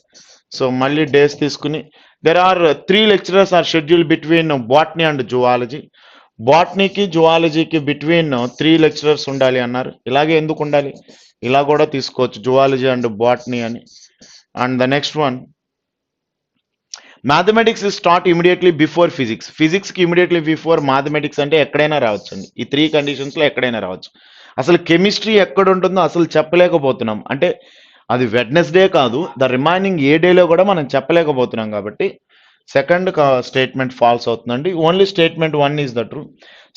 S1: So మళ్ళీ డేస్ తీసుకుని there are 3 lecturers are schedule between botany and zoology. బాటనీకి జువాలజీకి బిట్వీన్ 3 లెక్చరర్స్ ఉండాలి అన్నారు. ఇలాగే ఎందుకు ఉండాలి, ఇలా కూడా తీసుకోవచ్చు జువాలజీ అండ్ బాటనీ అని. And the next one mathematics start immediately before physics. ఫిజిక్స్కి ఇమీడియట్లీ బిఫోర్ మ్యాథమెటిక్స్ అంటే ఎక్కడైనా రావచ్చు అండి. ఈ 3 కండిషన్స్లో ఎక్కడైనా రావచ్చు. అసలు కెమిస్ట్రీ ఎక్కడ ఉంటుందో అసలు చెప్పలేకపోతున్నాం. అంటే అది వెడ్నెస్డే కాదు, ద రిమైనింగ్ ఏ డేలో కూడా మనం చెప్పలేకపోతున్నాం కాబట్టి సెకండ్ స్టేట్మెంట్ ఫాల్స్ అవుతుందండి. Only statement 1 is the true.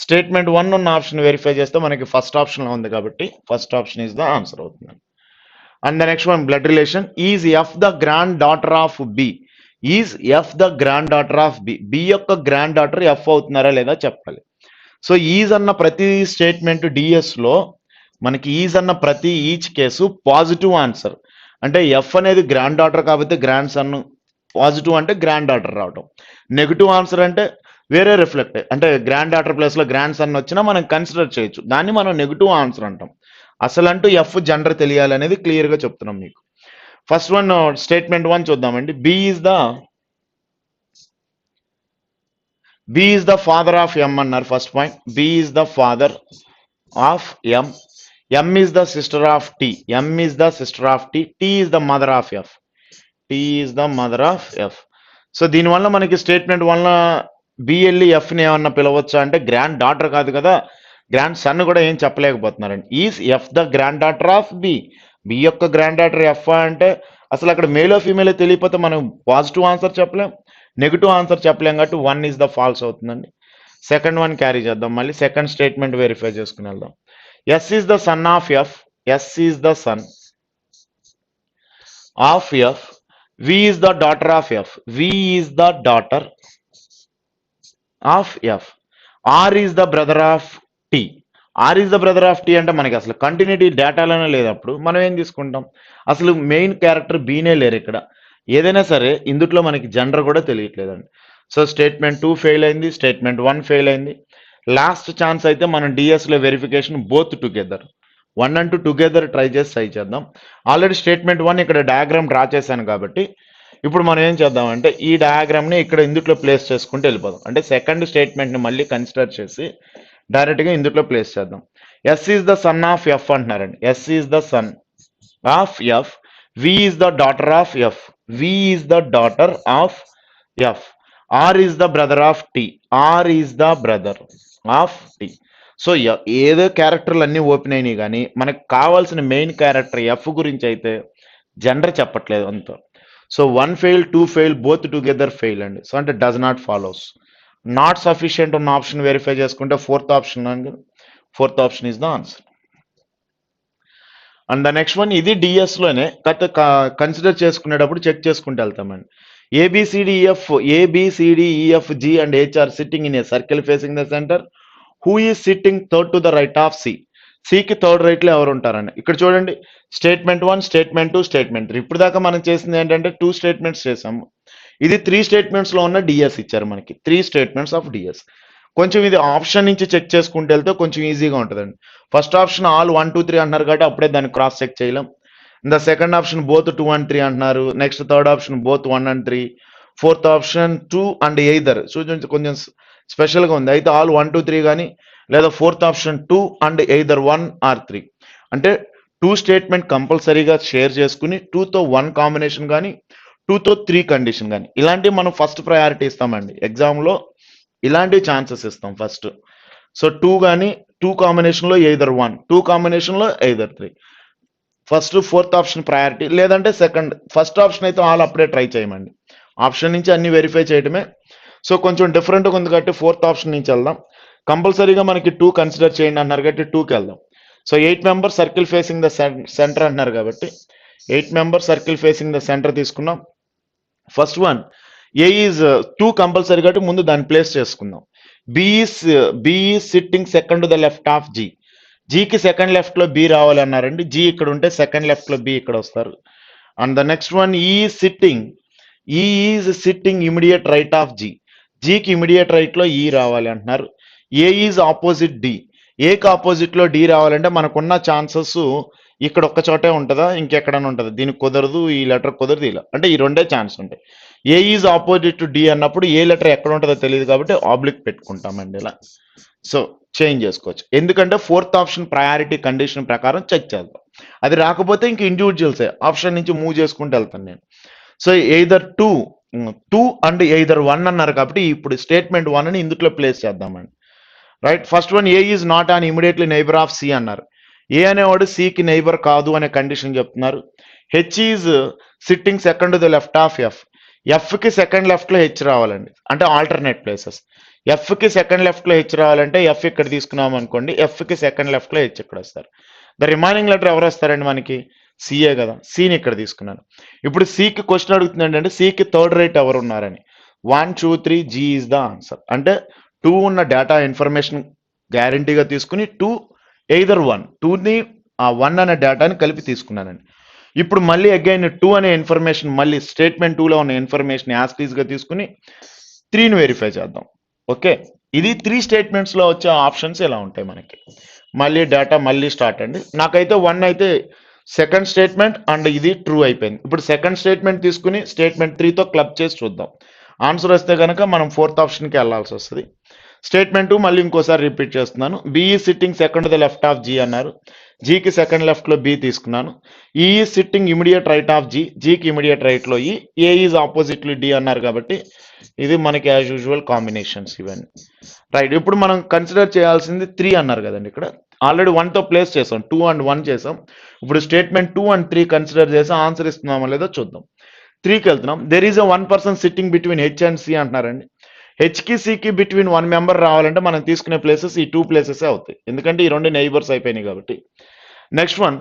S1: Statement 1 ఉన్న ఆప్షన్ వెరిఫై చేస్తే మనకి ఫస్ట్ ఆప్షన్లో ఉంది కాబట్టి first option is the answer అవుతుంది. And the next one blood relation is F the granddaughter of B. Is F the granddaughter of B. B యొక్క granddaughter F అవుతున్నారా లేదా చెప్పాలి. సో ఈజ్ అన్న ప్రతి statement డిఎస్లో మనకి is అన్న ప్రతి ఈచ్ కేసు పాజిటివ్ ఆన్సర్. అంటే ఎఫ్ అనేది గ్రాండ్ డాటర్ కాబట్టి గ్రాండ్ సన్, పాజిటివ్ అంటే గ్రాండ్ డాటర్ రావటం. నెగిటివ్ ఆన్సర్ అంటే వేరే రిఫ్లెక్ట్, అంటే గ్రాండ్ డాటర్ ప్లేస్లో గ్రాండ్ సన్ వచ్చినా మనం కన్సిడర్ చేయొచ్చు. దాన్ని మనం నెగిటివ్ ఆన్సర్ అంటాం. అసలు అంటూ ఎఫ్ జెండర్ తెలియాలనేది క్లియర్గా చెప్తున్నాం మీకు. ఫస్ట్ వన్ స్టేట్మెంట్ 1 చూద్దామండి. B is the father of M అన్నారు. First point B is the father of M. M is the sister of T. M is the sister of T. T is the mother of F. T is the mother of F. So దీనివల్ల మనకి statement 1లో BLE ఎఫ్ని ఏమన్నా పిలవచ్చా అంటే grand daughter కాదు కదా, grand son కూడా ఏం చెప్పలేకపోతున్నారండి. Is F the granddaughter of B. B యొక్క గ్రాండ్ డాటర్ ఎఫ్ అంటే అసలు అక్కడ మేలో ఫీమేలో తెలియకపోతే మనం పాజిటివ్ ఆన్సర్ చెప్పలేం, నెగిటివ్ ఆన్సర్ చెప్పలేం కాబట్టి 1 ఈజ్ ద ఫాల్స్ అవుతుందండి. సెకండ్ వన్ క్యారీ చేద్దాం. మళ్ళీ సెకండ్ స్టేట్మెంట్ వెరిఫై చేసుకుని వెళ్దాం. S is the son of F. S is the son of F. V is the daughter of F. V is the daughter of F. R is the brother of T. R is the brother of T అంటే మనకి అసలు continuity డేటాలోనే లేదు. అప్పుడు మనం ఏం తీసుకుంటాం, అసలు main character బీనే లేరు ఇక్కడ. ఏదైనా సరే ఇందుట్లో మనకి జెండర్ కూడా తెలియట్లేదండి. సో స్టేట్మెంట్ 2 ఫెయిల్ అయింది, స్టేట్మెంట్ 1 ఫెయిల్ అయింది. లాస్ట్ ఛాన్స్ అయితే మనం డిఎస్లో verification both together 1 and 2 together try చేద్దాం. ఆల్రెడీ స్టేట్మెంట్ 1 ఇక్కడ డయాగ్రామ్ డ్రా చేశాను కాబట్టి ఇప్పుడు మనం ఏం చేద్దామంటే ఈ డయాగ్రామ్ని ఇక్కడ ఇందుట్లో ప్లేస్ చేసుకుంటూ వెళ్ళిపోదాం. అంటే సెకండ్ స్టేట్మెంట్ని మళ్ళీ కన్సిడర్ చేసి డైరెక్ట్గా ఇందుట్లో ప్లేస్ చేద్దాం. S is the son of F అంటున్నారండి. S is the son of F. V is the daughter of F. V is the daughter of F. R is the brother of T. R is the brother of T. So ఏదో క్యారెక్టర్లు అన్నీ open అయినాయి కానీ మనకు కావాల్సిన main character F గురించి అయితే gender చెప్పట్లేదు అంత. So 1 fail, 2 fail, both together fail అండి. సో అంటే does not follows. Not sufficient ఉన్న ఆప్షన్ వెరిఫై చేసుకుంటే fourth option is the answer. And the next one ఇది డిఎస్లోనే కన్సిడర్ చేసుకునేటప్పుడు చెక్ చేసుకుంటూ వెళ్తామండి. ABCDEF G and H are sitting in a circle facing the center. Who is sitting third to the right of C? సికి third రైట్లో ఎవరు ఉంటారండి. ఇక్కడ చూడండి statement 1, statement 2, statement 3. ఇప్పుడు దాకా మనం చేసింది ఏంటంటే 2 స్టేట్మెంట్స్ చేసాము. ఇది 3 స్టేట్మెంట్స్లో ఉన్న డిఎస్ ఇచ్చారు మనకి. 3 స్టేట్మెంట్స్ ఆఫ్ డిఎస్. కొంచెం ఇది ఆప్షన్ నుంచి చెక్ చేసుకుంటూ వెళ్తే కొంచెం ఈజీగా ఉంటుందండి. ఫస్ట్ ఆప్షన్ ఆల్ 1 2 3 అంటున్నారు కాబట్టి అప్పుడే దాన్ని క్రాస్ చెక్ చేయలేం. In the second option both 2 and 3 అంటున్నారు. Next third option both 1 and 3. Fourth option 2 and either. కొంచెం స్పెషల్గా ఉంది. అయితే ఆల్ 1 2 3 కానీ లేదా fourth option 2 and either 1 or 3. అంటే 2 స్టేట్మెంట్ కంపల్సరీగా షేర్ చేసుకుని 2తో 1 కాంబినేషన్ కానీ 2తో 3 కండిషన్ కానీ ఇలాంటివి మనం ఫస్ట్ ప్రయారిటీ ఇస్తామండి. ఎగ్జామ్లో ఇలాంటి ఛాన్సెస్ ఇస్తాం ఫస్ట్. సో 2 కానీ 2 కాంబినేషన్లో ఎయిదర్ 1, 2 కాంబినేషన్లో either 3. First fourth option priority, లేదంటే సెకండ్. ఫస్ట్ ఆప్షన్ అయితే ఆల్ అప్పుడే ట్రై చేయమండి. ఆప్షన్ నుంచి అన్ని వెరిఫై చేయడమే. సో కొంచెం డిఫరెంట్గా ఉంది కాబట్టి ఫోర్త్ ఆప్షన్ నుంచి వెళ్దాం. కంపల్సరీగా మనకి 2 కన్సిడర్ చేయండి అన్నారు కాబట్టి 2కి వెళ్దాం. So 8 members circle facing the centre అంటున్నారు కాబట్టి 8 members circle facing the centre తీసుకున్నాం. First one A is 2 compulsory కాబట్టి ముందు దాన్ని ప్లేస్ చేసుకుందాం. B is sitting second to the left of G. జీకి సెకండ్ లెఫ్ట్ లో బి రావాలన్నారండి. జీ ఇక్కడ ఉంటే సెకండ్ లెఫ్ట్ లో బి ఇక్కడ వస్తారు. And the next one is sitting immediate right of G. జీకి ఇమిడియట్ రైట్ లో ఈ రావాలి అంటున్నారు. ఏ ఈజ్ ఆపోజిట్ డి. ఏకి ఆపోజిట్ లో డి రావాలంటే మనకున్న ఛాన్సెస్ ఇక్కడ ఒక్క చోటే ఉంటుందా ఇంకెక్కడైనా ఉంటుందా? దీనికి కుదరదు, ఈ లెటర్ కుదరదు, ఇలా అంటే ఈ రెండే ఛాన్స్ ఉంటాయి. ఏ ఈజ్ ఆపోజిట్ టు డి అన్నప్పుడు ఏ లెటర్ ఎక్కడ ఉంటుందో తెలియదు కాబట్టి ఆబ్లిక్ పెట్టుకుంటామండి ఇలా. సో చేంజ్ చేసుకోవచ్చు, ఎందుకంటే ఫోర్త్ ఆప్షన్ ప్రయారిటీ కండిషన్ ప్రకారం చెక్ చేద్దాం. అది రాకపోతే ఇంక ఇండివిజువల్సే ఆప్షన్ నుంచి మూవ్ చేసుకుంటూ వెళ్తాను నేను. సో ఎయిదర్ 2 and ఎయిదర్ 1 అన్నారు కాబట్టి ఇప్పుడు స్టేట్మెంట్ 1 అని ఇందులో ప్లేస్ చేద్దామండి. Right, first one A is not an immediately neighbour of C అన్నారు. ఏ అనేవాడు సికి నైబర్ కాదు అనే కండిషన్ చెప్తున్నారు. H is sitting second to the left of F. ఎఫ్కి సెకండ్ లెఫ్ట్లో హెచ్ రావాలండి, అంటే ఆల్టర్నేట్ ప్లేసెస్. ఎఫ్కి సెకండ్ లెఫ్ట్లో హెచ్ రావాలంటే ఎఫ్ ఇక్కడ తీసుకున్నాం అనుకోండి, ఎఫ్కి సెకండ్ లెఫ్ట్లో హెచ్ ఇక్కడ వస్తారు. ద రిమైనింగ్ లెటర్ ఎవరు వస్తారండి మనకి? సిఏ కదా, సిని ఇక్కడ తీసుకున్నాను. ఇప్పుడు సికి క్వశ్చన్ అడుగుతుంది ఏంటంటే సికి థర్డ్ రైట్ ఎవరు ఉన్నారని. 1 2 3 జీ ఈజ్ ద ఆన్సర్. అంటే 2 ఉన్న డేటా ఇన్ఫర్మేషన్ గ్యారంటీగా తీసుకుని 2 ఎయిదర్ 1, 2ని ఆ 1 అనే డేటాని కలిపి తీసుకున్నానండి. ఇప్పుడు మళ్ళీ అగైన్ 2 అనే ఇన్ఫర్మేషన్ మళ్ళీ స్టేట్మెంట్ 2లో ఉన్న ఇన్ఫర్మేషన్ యాస్టీస్గా తీసుకుని 3ని వెరిఫై చేద్దాం. ఓకే, ఇది 3 స్టేట్మెంట్స్లో వచ్చే ఆప్షన్స్ ఎలా ఉంటాయి మనకి. మళ్ళీ డేటా మళ్ళీ స్టార్ట్ అండి. నాకైతే 1 అయితే సెకండ్ స్టేట్మెంట్ అండ్ ఇది ట్రూ అయిపోయింది. ఇప్పుడు సెకండ్ స్టేట్మెంట్ తీసుకుని స్టేట్మెంట్ 3తో క్లబ్ చేసి చూద్దాం. ఆన్సర్ వస్తే కనుక మనం ఫోర్త్ ఆప్షన్కి వెళ్ళాల్సి వస్తుంది. స్టేట్మెంట్ 2 మళ్ళీ ఇంకోసారి రిపీట్ చేస్తున్నాను. B sitting second the left of G అన్నారు. జీకి సెకండ్ లెఫ్ట్లో బి తీసుకున్నాను. E sitting immediate right of G. జీకి ఇమిడియట్ రైట్లో E. A is oppositely D అన్నారు కాబట్టి ఇది మనకి యాజ్ యూజువల్ కాంబినేషన్స్ ఇవన్నీ. రైట్, ఇప్పుడు మనం కన్సిడర్ చేయాల్సింది 3 అన్నారు కదండి. ఇక్కడ ఆల్రెడీ 1తో ప్లేస్ చేసాం, 2 and 1 చేసాం. ఇప్పుడు స్టేట్మెంట్ 2 and 3 కన్సిడర్ చేసి ఆన్సర్ ఇస్తున్నామో లేదో చూద్దాం. 3కి వెళ్తున్నాం. There is a 1 person sitting between H and C అంటున్నారండి. హెచ్కి సికి బిట్వీన్ 1 మెంబర్ రావాలంటే మనం తీసుకునే ప్లేసెస్ ఈ 2 ప్లేసెస్ అవుతాయి, ఎందుకంటే ఈ 2 నైబర్స్ అయిపోయినాయి కాబట్టి. Next one,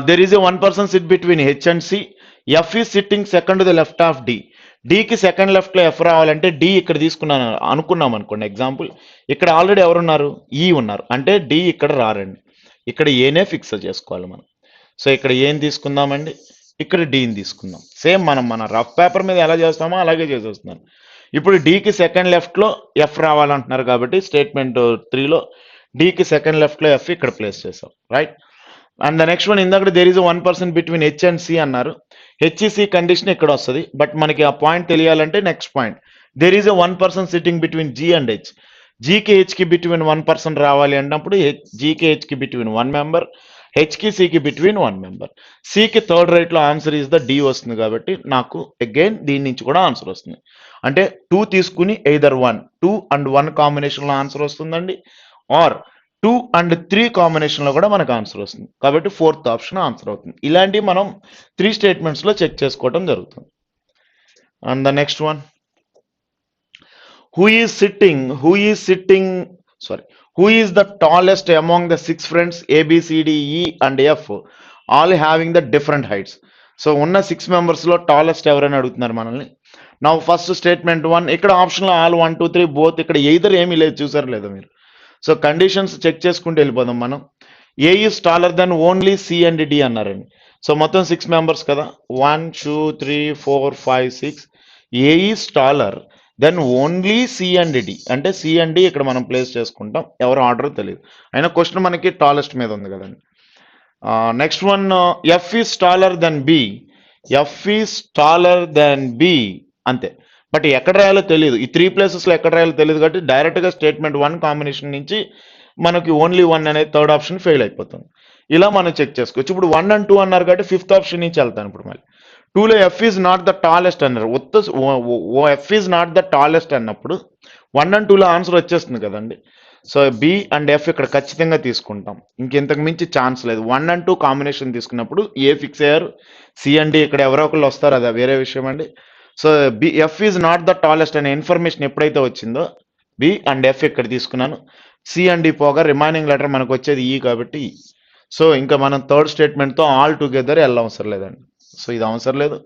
S1: there is a 1 person sit between H and C. F E sitting second the left of D. డికి సెకండ్ లెఫ్ట్లో ఎఫ్ రావాలంటే డి ఇక్కడ తీసుకున్నాను అనుకున్నాం అనుకోండి. ఎగ్జాంపుల్ ఇక్కడ ఆల్రెడీ ఎవరున్నారు? ఈ ఉన్నారు, అంటే డి ఇక్కడ రారండి. ఇక్కడ ఏనే ఫిక్స్ చేసుకోవాలి మనం. సో ఇక్కడ ఏం తీసుకుందామండి, ఇక్కడ డీని తీసుకుందాం. సేమ్ మనం మన రఫ్ పేపర్ మీద ఎలా చేస్తామో అలాగే చేసేస్తున్నాను. ఇప్పుడు డీకి సెకండ్ లెఫ్ట్లో ఎఫ్ రావాలంటున్నారు కాబట్టి స్టేట్మెంట్ 3లో డీకి సెకండ్ లెఫ్ట్లో ఎఫ్ ఇక్కడ ప్లేస్ చేసాం. Right, and the next one ఇందాక there is 1 person between H and C అన్నారు. హెచ్ఈసి కండిషన్ ఇక్కడ వస్తుంది, బట్ మనకి ఆ పాయింట్ తెలియాలంటే next point. There is a 1 person sitting between G and H. జీకి హెచ్కి బిట్వీన్ 1 person రావాలి అన్నప్పుడు జీకి హెచ్కి బిట్వీన్ 1 member, హెచ్కి సికి బిట్వీన్ 1 member. సికి థర్డ్ రైట్లో ఆన్సర్ ఈజ్ ద డి వస్తుంది కాబట్టి నాకు అగైన్ దీని నుంచి కూడా ఆన్సర్ వస్తుంది. అంటే 2 తీసుకుని ఎయిదర్ 1, 2 and 1 కాంబినేషన్లో ఆన్సర్ వస్తుందండి, ఆర్ 2 and 3 కాంబినేషన్లో కూడా మనకు ఆన్సర్ వస్తుంది. కాబట్టి ఫోర్త్ ఆప్షన్ ఆన్సర్ అవుతుంది. ఇలాంటివి మనం 3 స్టేట్మెంట్స్లో చెక్ చేసుకోవడం జరుగుతుంది. And the next one, who is the tallest among the 6 friends ABCDE and F all having the different heights. So ఉన్న 6 members-లో టాలెస్ట్ ఎవరైనా అడుగుతున్నారు మనల్ని. నా ఫస్ట్ స్టేట్మెంట్ 1, ఇక్కడ ఆప్షన్లో ఆల్ 1 2 3 బోత్, ఇక్కడ ఎయిదర్ ఏమీ లేదు, చూసారు లేదా మీరు. సో కండిషన్స్ చెక్ చేసుకుంటూ వెళ్ళిపోదాం మనం. A is taller than only C and D అన్నారండి. సో మొత్తం 6 members కదా, 1 2 3 4 5 6. A is taller than only C and D, అంటే సి అండ్ డి ఇక్కడ మనం ప్లేస్ చేసుకుంటాం. ఎవరు ఆర్డర్ తెలియదు, అయినా క్వశ్చన్ మనకి టాలెస్ట్ మీద ఉంది కదండి. Next one, F is taller than B. F is taller than B అంతే. బట్ ఎక్కడ రాయాలో తెలియదు, ఈ 3 ప్లేసెస్లో ఎక్కడ రాయాలో తెలియదు కాబట్టి డైరెక్ట్గా స్టేట్మెంట్ 1 కాంబినేషన్ నుంచి మనకి ఓన్లీ 1 అనేది థర్డ్ ఆప్షన్ ఫెయిల్ అయిపోతుంది. ఇలా మనం చెక్ చేసుకోవచ్చు. ఇప్పుడు 1 and 2 అన్నారు కాబట్టి 5th ఆప్షన్ నుంచి వెళ్తాను ఇప్పుడు మళ్ళీ. 2లో F is not the tallest అన్నారు. F is not the tallest అన్నప్పుడు 1 and 2లో ఆన్సర్ వచ్చేస్తుంది కదండి. సో బి అండ్ ఎఫ్ ఇక్కడ ఖచ్చితంగా తీసుకుంటాం, ఇంకెంతకు మించి ఛాన్స్ లేదు. 1 and 2 కాంబినేషన్ తీసుకున్నప్పుడు ఏ ఫిక్స్ అయ్యారు, సి అండి ఇక్కడ ఎవరో ఒకళ్ళు వస్తారు, అది వేరే విషయం అండి. So B F is not the tallest అనే ఇన్ఫర్మేషన్ ఎప్పుడైతే వచ్చిందో బి అండ్ ఎఫ్ ఇక్కడ తీసుకున్నాను. సి అండ్ డి పోగా రిమైనింగ్ లెటర్ మనకు వచ్చేది ఈ కాబట్టి ఈ. సో ఇంకా మనం థర్డ్ స్టేట్మెంట్తో ఆల్ టుగెదర్ అవసరం లేదండి. సో ఇది అవసరం లేదు.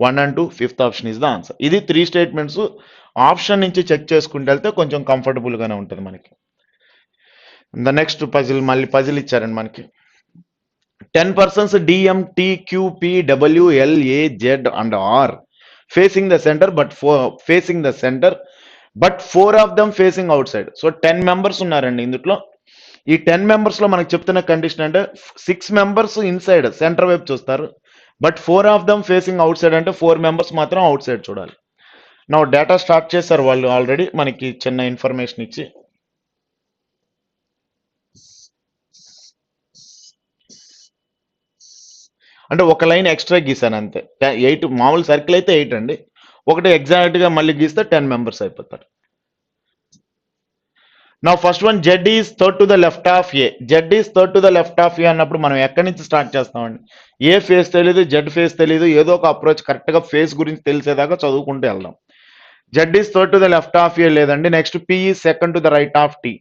S1: 1 and 2 5th option is the answer. ఇది 3 స్టేట్మెంట్స్ ఆప్షన్ నుంచి చెక్ చేసుకుంటే వెళ్తే కొంచెం కంఫర్టబుల్గానే ఉంటుంది మనకి. ద నెక్స్ట్ పజిల్, మళ్ళీ పజిల్ ఇచ్చారండి మనకి. 10 persons DMTQPWLAZ and R facing the center but 4 of them facing outside. So 10 members ఉన్నారండి ఇందులో. ఈ 10 members లో మనకు చెప్తున్న కండిషన్ అంటే 6 members ఇన్సైడ్ సెంటర్ వైపు చూస్తారు, but 4 of them facing out side అంటే 4 members మాత్రం అవుట్ సైడ్ చూడాలి. నా డేటా స్టార్ట్ చేశారు వాళ్ళు ఆల్రెడీ మనకి చిన్న ఇన్ఫర్మేషన్ ఇచ్చి. అంటే ఒక లైన్ ఎక్స్ట్రా గీసాను అంతే. 8 మామూలు సర్కిల్ అయితే 8 అండి, ఒకటి ఎగ్జాక్ట్గా మళ్ళీ గీస్తే 10 members అయిపోతారు. నా first one, Z is third to the left of A. Z is third to the left of A అన్నప్పుడు మనం ఎక్కడి నుంచి స్టార్ట్ చేస్తామండి? ఏ ఫేస్ తెలియదు, జెడ్ ఫేస్ తెలియదు, ఏదో ఒక అప్రోచ్ కరెక్ట్గా ఫేస్ గురించి తెలిసేదాకా చదువుకుంటూ వెళ్దాం. Z is third to the left of A లేదండి. Next P is second to the right of T.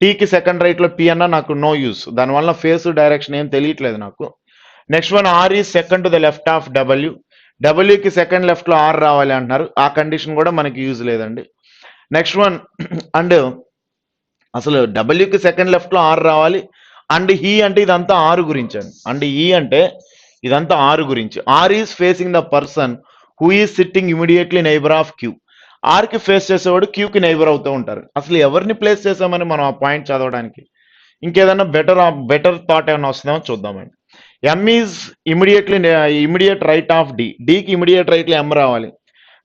S1: టీకి సెకండ్ రైట్లో పి అన్న నాకు నో యూస్, దానివల్ల ఫేస్ డైరెక్షన్ ఏం తెలియట్లేదు నాకు. Next one, R is second to the left of W. డబ్ల్యూకి సెకండ్ లెఫ్ట్లో ఆర్ రావాలి అంటున్నారు, ఆ కండిషన్ కూడా మనకి యూజ్ లేదండి. నెక్స్ట్ వన్, అండ్ అసలు డబ్ల్యూకి సెకండ్ లెఫ్ట్లో ఆర్ రావాలి. అండ్ హీ అంటే ఇదంతా ఆరు గురించి అండి. అండ్ ఈ అంటే ఇదంతా ఆరు గురించి. R is facing the person who is sitting immediately neighbour of Q. ఆర్కి ఫేస్ చేసేవాడు క్యూకి నైబర్ అవుతూ ఉంటారు. అసలు ఎవరిని ప్లేస్ చేసామని మనం ఆ పాయింట్ చదవడానికి ఇంకేదన్నా బెటర్ థాట్ ఏమైనా వస్తుందేమో చూద్దామండి. M is immediate right of D. డికి ఇమీడియట్ రైట్లో ఎం రావాలి.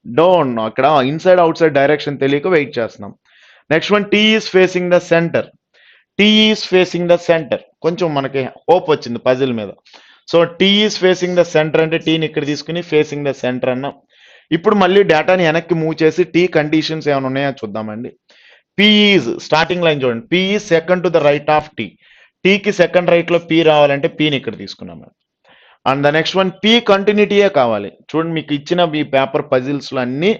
S1: డోన్ అక్కడ ఇన్సైడ్ అవుట్ సైడ్ డైరెక్షన్ తెలియక వెయిట్ చేస్తున్నాం. Next one, T is facing the centre. T is facing the centre, కొంచెం మనకి హోప్ వచ్చింది పజిల్ మీద. So T is facing the centre అంటే టీని ఇక్కడ తీసుకుని ఫేసింగ్ ద సెంటర్ అన్నాం. ఇప్పుడు మళ్ళీ డేటాని వెనక్కి మూవ్ చేసి టీ కండిషన్స్ ఏమైనా ఉన్నాయో చూద్దామండి. పి ఈజ్ స్టార్టింగ్ లైన్ చూడండి, P is second to the right of T. టీకి సెకండ్ రైట్లో పి రావాలంటే పిని ఇక్కడ తీసుకున్నాం. And the next one, P కంటిన్యూటీయే కావాలి. చూడండి మీకు ఇచ్చిన ఈ పేపర్ పజిల్స్లో అన్ని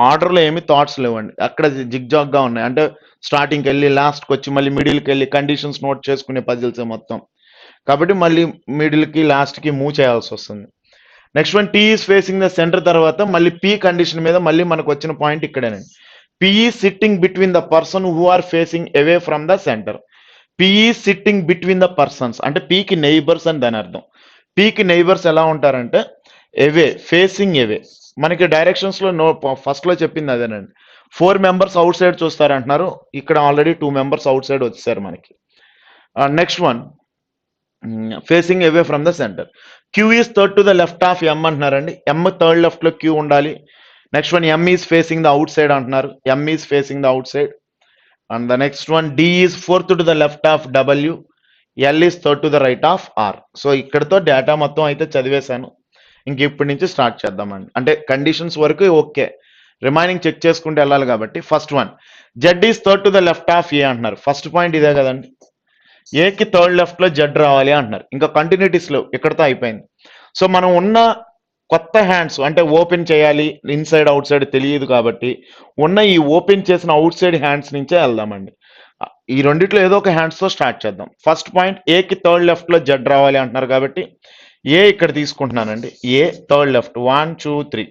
S1: ఆర్డర్లో ఏమి థాట్స్ లేవండి, అక్కడ జిగ్జాగ్గా ఉన్నాయి. అంటే స్టార్టింగ్కి వెళ్ళి లాస్ట్కి వచ్చి మళ్ళీ మిడిల్కి వెళ్ళి కండిషన్స్ నోట్ చేసుకునే పజిల్సే మొత్తం, కాబట్టి మళ్ళీ మిడిల్కి లాస్ట్కి మూవ్ చేయాల్సి వస్తుంది. Next one, T is facing the centre తర్వాత మళ్ళీ పి కండిషన్ మీద మళ్ళీ మనకు వచ్చిన పాయింట్ ఇక్కడేనండి. P is sitting between the person who are facing away from the centre. P is sitting between the persons అంటే పీకి నైబర్స్ అని దాని అర్థం. పీకి నైబర్స్ ఎలా ఉంటారంటే అవే, ఫేసింగ్ అవే. మనకి డైరెక్షన్స్లో ఫస్ట్లో చెప్పింది అదేనండి. 4 members అవుట్ సైడ్ చూస్తారంటున్నారు, ఇక్కడ ఆల్రెడీ 2 members అవుట్ సైడ్ వచ్చేసారు మనకి. Next one, facing away from the centre. Q is third to the left of M అంటున్నారండి. ఎం థర్డ్ లెఫ్ట్లో క్యూ ఉండాలి. Next one, M is facing the outside అంటున్నారు, M is facing the outside. And the next one, D is fourth to the left of W. L is third to the right of R. So ఇక్కడతో data మొత్తం అయితే చదివేశాను, ఇంక ఇప్పటి నుంచి start చేద్దామండి. అంటే conditions వరకు ఓకే, రిమైనింగ్ చెక్ చేసుకుంటూ వెళ్ళాలి కాబట్టి. First one, Z is third to the left of A అంటున్నారు. ఫస్ట్ పాయింట్ ఇదే కదండి, ఏకి థర్డ్ లెఫ్ట్లో జెడ్ రావాలి అంటున్నారు. ఇంకా కంటిన్యూటీస్లో ఇక్కడతో అయిపోయింది. సో మనం ఉన్న కొత్త హ్యాండ్స్ అంటే ఓపెన్ చేయాలి, ఇన్సైడ్ అవుట్ సైడ్ తెలియదు కాబట్టి ఉన్న ఈ ఓపెన్ చేసిన అవుట్ సైడ్ హ్యాండ్స్ నుంచే వెళ్దామండి. ఈ రెండిట్లో ఏదో ఒక హ్యాండ్స్తో స్టార్ట్ చేద్దాం. ఫస్ట్ పాయింట్, ఏకి థర్డ్ లెఫ్ట్లో జెడ్ రావాలి అంటున్నారు కాబట్టి ఏ ఇక్కడ తీసుకుంటున్నానండి. ఏ థర్డ్ లెఫ్ట్ 1 2 3.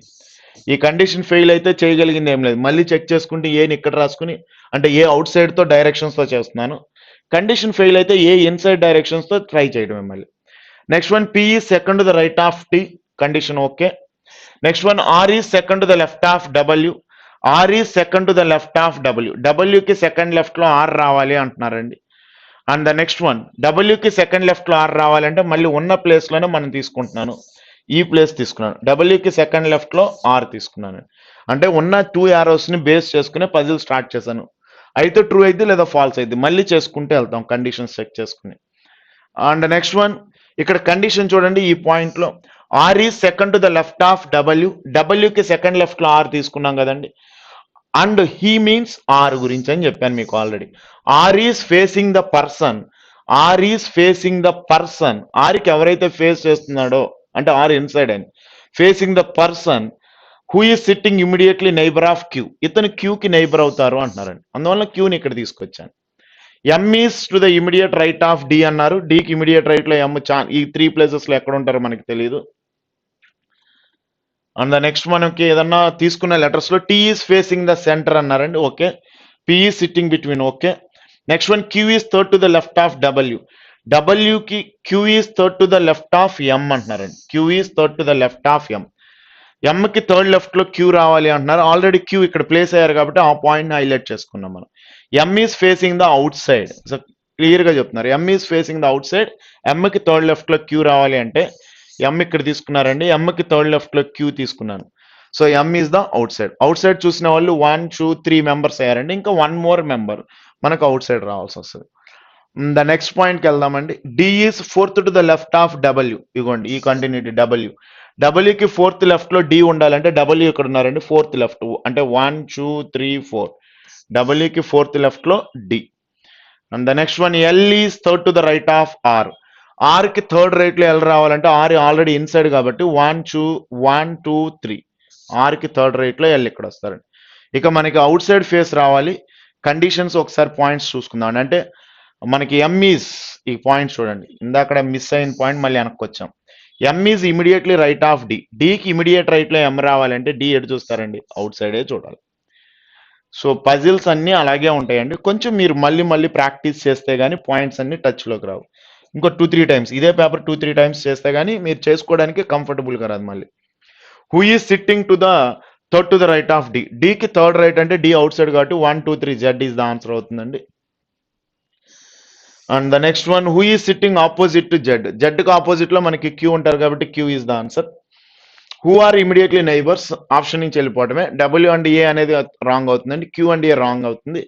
S1: ఈ కండిషన్ ఫెయిల్ అయితే చేయగలిగింది ఏం లేదు, మళ్ళీ చెక్ చేసుకుంటే ఏని ఇక్కడ రాసుకుని అంటే ఏ అవుట్ సైడ్తో డైరెక్షన్స్తో చేస్తున్నాను. కండిషన్ ఫెయిల్ అయితే ఏ ఇన్సైడ్ డైరెక్షన్స్తో ట్రై చేయడమే మళ్ళీ. Next one, P is second to the right of T, condition okay. Next one, R is second to the left of W. R is second to the left of W. డబ్ల్యూకి second లెఫ్ట్లో R రావాలి అంటున్నారండి. And the next one డబ్ల్యూకి second left లో R రావాలంటే మళ్ళీ ఉన్న place లోనే మనం తీసుకుంటున్నాను. ఈ ప్లేస్ తీసుకున్నాను. డబ్ల్యూకి సెకండ్ లెఫ్ట్ లో ఆర్ తీసుకున్నాను. అంటే ఉన్న 2 యారోస్ ని బేస్ చేసుకునే పజిల్ స్టార్ట్ చేశాను. అయితే ట్రూ అయింది లేదా ఫాల్స్ అయింది మళ్ళీ చేసుకుంటే వెళ్తాం కండిషన్స్ చెక్ చేసుకుని. అండ్ నెక్స్ట్ వన్ ఇక్కడ కండిషన్ చూడండి. ఈ పాయింట్ లో R is second to the left of W. డబ్ల్యూకి సెకండ్ లెఫ్ట్ లో ఆర్ తీసుకున్నాం కదండి. అండ్ హీ మీన్స్ ఆర్ గురించి అని చెప్పాను మీకు ఆల్రెడీ. R is facing the person. R is facing the person. ఆర్కి ఎవరైతే ఫేస్ చేస్తున్నాడో అంటే ఆర్ ఇన్సైడ్ అని facing the person who is sitting immediately neighbour of Q. ఇతను క్యూకి నైబర్ అవుతారు అంటున్నారండి. అందువల్ల క్యూని ఇక్కడ తీసుకొచ్చాను. M is to the immediate right of D అన్నారు. డికి ఇమీడియట్ రైట్ లో ఎమ్ ఈ 3 ప్లేసెస్ లో ఎక్కడ ఉంటారో మనకి తెలియదు. అండ్ ద నెక్స్ట్ మనకి ఏదన్నా తీసుకున్న లెటర్స్ లో T is facing the centre అన్నారండి. Okay. P is sitting between. Okay. Next one Q is third to the left of W. డబ్ల్యూకి Q is third to the left of M అంటున్నారండి. Q is third to the left of M. ఎంకి third left లో Q రావాలి అంటున్నారు. Already queue ఇక్కడ place అయ్యారు కాబట్టి ఆ పాయింట్ హైలైట్ చేసుకున్నాం మనం. M is facing the outside. So clear గా చెప్తున్నారు. M is facing the outside. ఎంకి థర్డ్ లెఫ్ట్ లో క్యూ రావాలి అంటే ఎం ఇక్కడ తీసుకున్నారండి. ఎంకి థర్డ్ లెఫ్ట్ లో క్యూ తీసుకున్నాను. So M is the outside. Outside చూసిన వాళ్ళు 1, 2, 3 మెంబర్స్ అయ్యారండి. ఇంకా 1 మోర్ మెంబర్ మనకు అవుట్ సైడ్ రావాల్సి వస్తుంది. ద నెక్స్ట్ పాయింట్కి వెళ్దామండి. D is fourth to the left of W. ఇగోండి ఈ కంటిన్యూటీ డబ్ల్యూ. డబ్ల్యూకి ఫోర్త్ లెఫ్ట్ లో డి ఉండాలంటే డబ్ల్యూ ఇక్కడ ఉన్నారండి. ఫోర్త్ లెఫ్ట్ అంటే 1, 2, 3, 4. డబ్ల్యూకి ఫోర్త్ లెఫ్ట్ లో D. And the next one L is third to the right of R. R కి థర్డ్ రైట్ లో ఎల్ రావాలంటే ఆర్ ఆల్రెడీ ఇన్సైడ్ కాబట్టి 1, 2, 3. ఆర్ కి థర్డ్ రైట్ లో ఎల్ ఇక్కడ వస్తారండి. ఇక మనకి అవుట్ సైడ్ ఫేస్ రావాలి. కండిషన్స్ ఒకసారి పాయింట్స్ చూసుకుందాం. అంటే మనకి ఎమ్ ఈజ్ ఈ పాయింట్ చూడండి. ఇందాక మిస్ అయిన పాయింట్ మళ్ళీ వెనక్కి వచ్చాం. M is immediately right of D. డికి ఇమీడియట్ రైట్ లో ఎం రావాలంటే డి ఎటు చూస్తారండి? అవుట్ సైడే చూడాలి. సో పజిల్స్ అన్ని అలాగే ఉంటాయండి. కొంచెం మీరు మళ్ళీ మళ్ళీ ప్రాక్టీస్ చేస్తే గానీ పాయింట్స్ అన్ని టచ్ లోకి రావు. ఇంకో 2-3 టైమ్స్ ఇదే పేపర్ 2-3 టైమ్స్ చేస్తే గానీ మీరు చేసుకోవడానికి కంఫర్టబుల్ గా రాదు మళ్ళీ. Who is sitting to the third to the right of D. డికి థర్డ్ రైట్ అంటే డి అవుట్ సైడ్ కాబట్టి 1, 2, 3 జెడ్ ఈజ్ ద ఆన్సర్ అవుతుందండి. And the next one who is sitting opposite to Z. Z కి opposite లో మనకి Q ఉంటారు కాబట్టి Q is the answer. Who are immediately neighbours option నుంచి వెళ్ళిపోవడమే. డబ్ల్యూ అండ్ ఏ అనేది రాంగ్ అవుతుందండి. క్యూ అండ్ ఏ రాంగ్ అవుతుంది.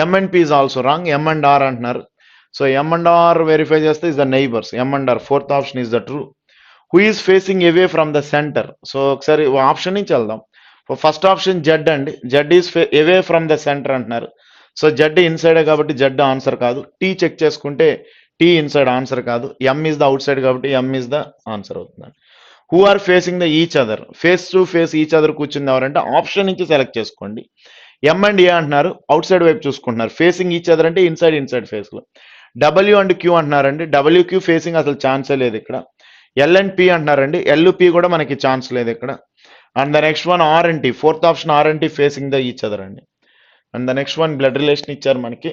S1: M and P is also wrong. M and R అంటున్నారు. So M and R verify చేస్తే is the neighbours. M and R fourth option is the true. Who is facing away from the centre. So ఒకసారి option నుంచి వెళ్దాం. First option Z అండి. Z is away from the centre అంటున్నారు. So Z ఇన్సైడే కాబట్టి Z answer కాదు. T check చేసుకుంటే T inside answer కాదు. M is the outside కాబట్టి ఎం ఈజ్ ద ఆన్సర్ అవుతుంది. Who are facing the each other. Face to face each other కూర్చుంది ఎవరంటే ఆప్షన్ నుంచి సెలెక్ట్ చేసుకోండి. ఎం అండ్ ఏ అంటున్నారు. అవుట్ సైడ్ వైపు చూసుకుంటున్నారు. ఫేసింగ్ ఈచ్ అదర్ అంటే ఇన్సైడ్ ఫేస్ లో. డబ్ల్యూ అండ్ క్యూ అంటున్నారండి. డబ్ల్యూ క్యూ ఫేసింగ్ అసలు ఛాన్సే లేదు ఇక్కడ. ఎల్ అండ్ పి అంటున్నారండి. ఎల్ పి కూడా మనకి ఛాన్స్ లేదు ఇక్కడ. And the next one R and T. Fourth option R and T facing the each other అండి. And the next one blood relation ఇచ్చారు మనకి.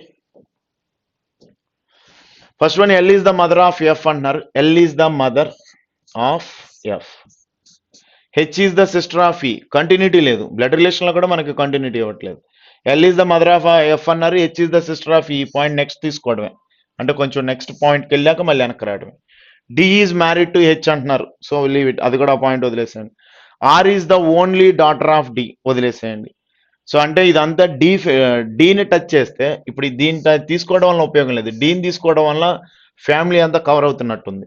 S1: First one L is the mother of F అంటున్నారు. L is the mother of F. H is the sister of E. Continuity లేదు. Blood relation లో కూడా మనకి continuity ఇవ్వట్లేదు. L is the mother of F అన్నారు. H is the sister of E. Point next తీసుకోవడమే. అంటే కొంచెం నెక్స్ట్ పాయింట్కి వెళ్ళాక మళ్ళీ వెనక్కి రావడమే. D is married to H అంటున్నారు. So leave it. అది కూడా పాయింట్ వదిలేసేయండి. R is the only daughter of D. వదిలేసేయండి. సో అంటే ఇదంతా డీని టచ్ చేస్తే ఇప్పుడు దీని తీసుకోవడం వల్ల ఉపయోగం లేదు. డీని తీసుకోవడం వల్ల ఫ్యామిలీ అంతా కవర్ అవుతున్నట్టుంది.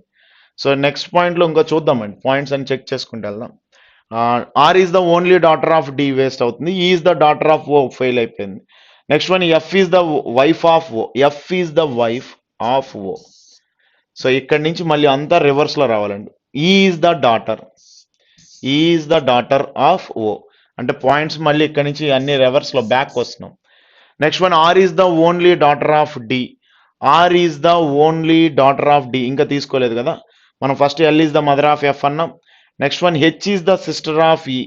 S1: సో నెక్స్ట్ పాయింట్లో ఇంకో చూద్దామండి. పాయింట్స్ అని చెక్ చేసుకుంటూ వెళ్దాం. R is the only daughter of D waste అవుతుంది. Is the daughter of O fail అయిపోయింది. Next one F is the wife of O. F is the wife of O. So ఇక్కడి నుంచి మళ్ళీ అంతా reverse లో రావాలండి. Is the daughter. Is the daughter of O. అంటే points మళ్ళీ ఇక్కడ నుంచి అన్ని రివర్స్ లో బ్యాక్ వస్తున్నాం. Next one R is the only daughter of D. R is the only daughter of D. ఇంకా తీసుకోలేదు కదా మనం. First L is the mother of F అన్నాం. Next one H is the sister of E.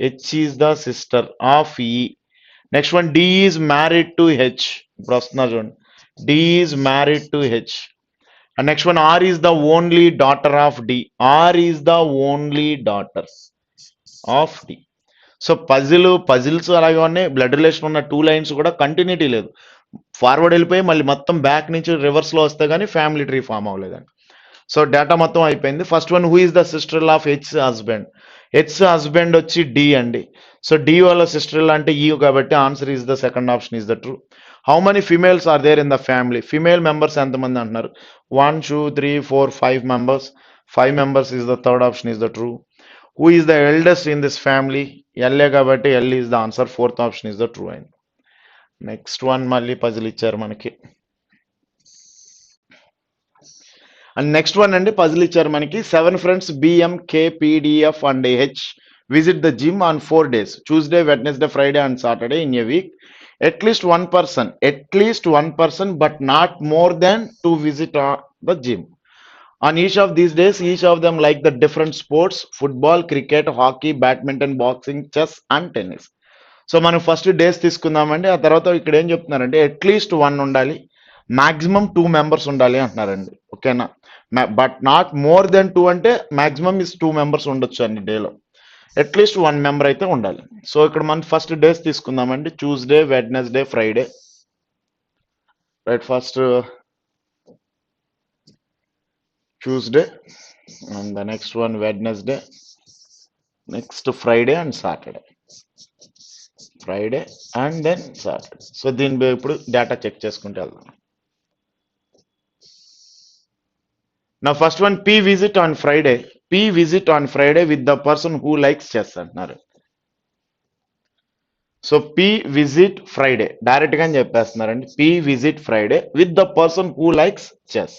S1: H is the sister of E. Next one D is married to H. ఇప్పుడు వస్తున్నారు చూడండి. D is married to H. And next one R is the only daughter of D. R is the only daughter of D. So puzzles అలాగే ఉన్నాయి. Blood relation ఉన్న 2 lines కూడా continuity లేదు. Forward వెళ్ళిపోయి మళ్ళీ మొత్తం బ్యాక్ నుంచి రివర్స్లో వస్తే కానీ ఫ్యామిలీ ట్రీ ఫామ్ అవ్వలేదండి. సో డేటా మొత్తం అయిపోయింది. First one, who is the sister of H husband? H husband వచ్చి డి అండి. సో డి వాళ్ళ సిస్టర్ అంటే ఈ కాబట్టి answer is the second option is the true. How many females are there in the family? Female members ఎంతమంది అంటున్నారు? 1 2 3 4 5 members. 5 members is the third option is the true. Who is the eldest in this family? ఎల్ఏ కాబట్టి L is the answer, fourth option is the true అయింది. Next one మళ్ళీ puzzle ఇచ్చారు మనకి. And next one అండి, puzzle ఇచ్చారు మనకి. 7 friends BM KPDF and H visit the gym on 4 days, Tuesday, Wednesday, Friday and Saturday in a week. At least one person but not more than 2 visit the gym. On each of these days, each of them like the different sports: football, cricket, hockey, badminton, boxing, chess and tennis. So మనం first days తీసుకుందామండి. ఆ తర్వాత ఇక్కడ ఏం చెప్తున్నారంటే at least 1 ఉండాలి, maximum 2 members ఉండాలి అంటున్నారండి. ఓకేనా? బట్ నాట్ మోర్ దెన్ 2 అంటే మాక్సిమం ఇస్ 2 మెంబర్స్ ఉండొచ్చు అండి డేలో. అట్లీస్ట్ 1 మెంబర్ అయితే ఉండాలి. సో ఇక్కడ మనం ఫస్ట్ డేస్ తీసుకుందామండి. Tuesday, Wednesday, Friday. Right, first Tuesday and the next one Wednesday, next Friday and Saturday. Friday and then Saturday. So దీని ఇప్పుడు డేటా చెక్ చేసుకుంటే వెళ్దాం. నా first one, P visit on Friday. P visit on Friday with the person who likes chess అంటున్నారు. So P visit Friday direct గా చెప్పేస్తున్నారండి. P visit Friday with the person who likes chess.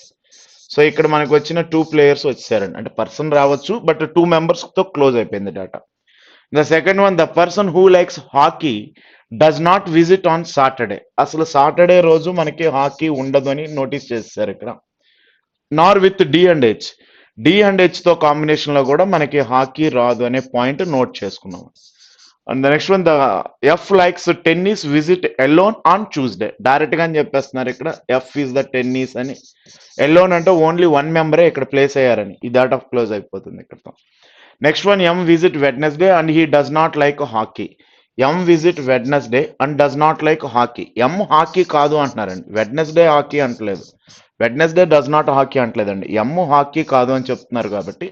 S1: So ఇక్కడ మనకు వచ్చిన 2 players వచ్చారండి. అంటే person రావచ్చు, but 2 members తో క్లోజ్ అయిపోయింది data. The second one, the person who likes hockey does not visit on Saturday. అసలు సాటర్డే రోజు మనకి హాకీ ఉండదు అని నోటీస్ చేశారు ఇక్కడ. Nor with D and H. D and H తో కాంబినేషన్ లో కూడా మనకి హాకీ రాదు అనే పాయింట్ నోట్ చేసుకున్నాం. And the next one, the F likes tennis visit alone on Tuesday. Direct గా చెప్పేస్తున్నారు ఇక్కడ ఎఫ్ ఈస్ ద టెన్నిస్ అని. ఎలోన్ అంటే ఓన్లీ 1 మెంబరే ఇక్కడ ప్లేస్ అయ్యారని. ఈ డేటా క్లోజ్ అయిపోతుంది ఇక్కడతో. Next one, M visit Wednesday and he does not like hockey. M visit Wednesday and does not like hockey. M hockey కాదు అంటున్నారండి, వెడ్నెస్డే హాకీ అంటలేదు. వెడ్నెస్డే డస్ నాట్ హాకీ అంటలేదండి, ఎమ్ హాకీ కాదు అని చెప్తున్నారు కాబట్టి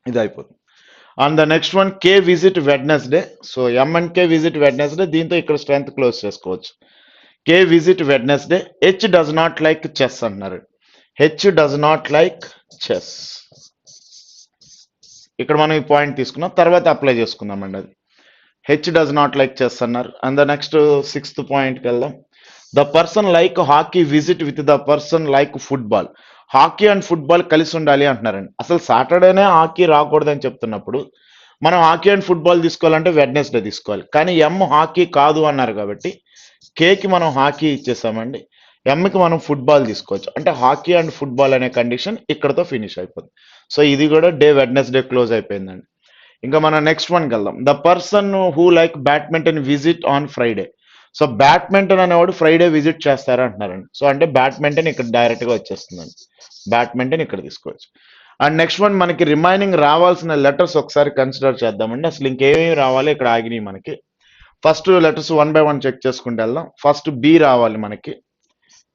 S1: ఇది అయిపోతుంది. And the next one, K visit Wednesday. So M and K visit Wednesday. దీంతో ఇక్కడ స్ట్రెంత్ క్లోజ్ చేసుకోవచ్చు. K visit Wednesday. H does not like chess అంటున్నారు. H does not like chess. ఇక్కడ మనం ఈ పాయింట్ తీసుకున్నాం, తర్వాత అప్లై చేసుకుందామండి. అది H does not like chess అన్నారు. అండ్ ద నెక్స్ట్ 6th పాయింట్కి వెళ్దాం. The person like hockey visit with the person like football. Hockey and football కలిసి ఉండాలి అంటున్నారండి. అసలు సాటర్డేనే హాకీ రాకూడదని చెప్తున్నప్పుడు మనం హాకీ అండ్ ఫుట్బాల్ తీసుకోవాలంటే వెడ్నెస్డే తీసుకోవాలి. కానీ ఎమ్ హాకీ కాదు అన్నారు కాబట్టి కేకి మనం హాకీ ఇచ్చేసామండి, ఎమ్కి మనం ఫుట్బాల్ తీసుకోవచ్చు. అంటే హాకీ అండ్ ఫుట్బాల్ అనే కండిషన్ ఇక్కడతో ఫినిష్ అయిపోతుంది. సో ఇది కూడా వెడ్నెస్డే క్లోజ్ అయిపోయిందండి. ఇంకా మనం నెక్స్ట్ వన్కి వెళ్దాం. The person who like badminton visit on Friday. So badminton అనేవాడు ఫ్రైడే విజిట్ చేస్తారా అంటున్నారండి. సో అంటే బ్యాడ్మింటన్ ఇక్కడ డైరెక్ట్ గా వచ్చేస్తుందండి, బ్యాడ్మింటన్ ఇక్కడ తీసుకోవచ్చు. అండ్ నెక్స్ట్ వన్, మనకి రిమైనింగ్ రావాల్సిన లెటర్స్ ఒకసారి కన్సిడర్ చేద్దామండి. అసలు ఇంకేమేమి రావాలి ఇక్కడ ఆగినాయి మనకి. ఫస్ట్ లెటర్స్ 1 by 1 చెక్ చేసుకుంటే వెళ్దాం. ఫస్ట్ బి రావాలి, మనకి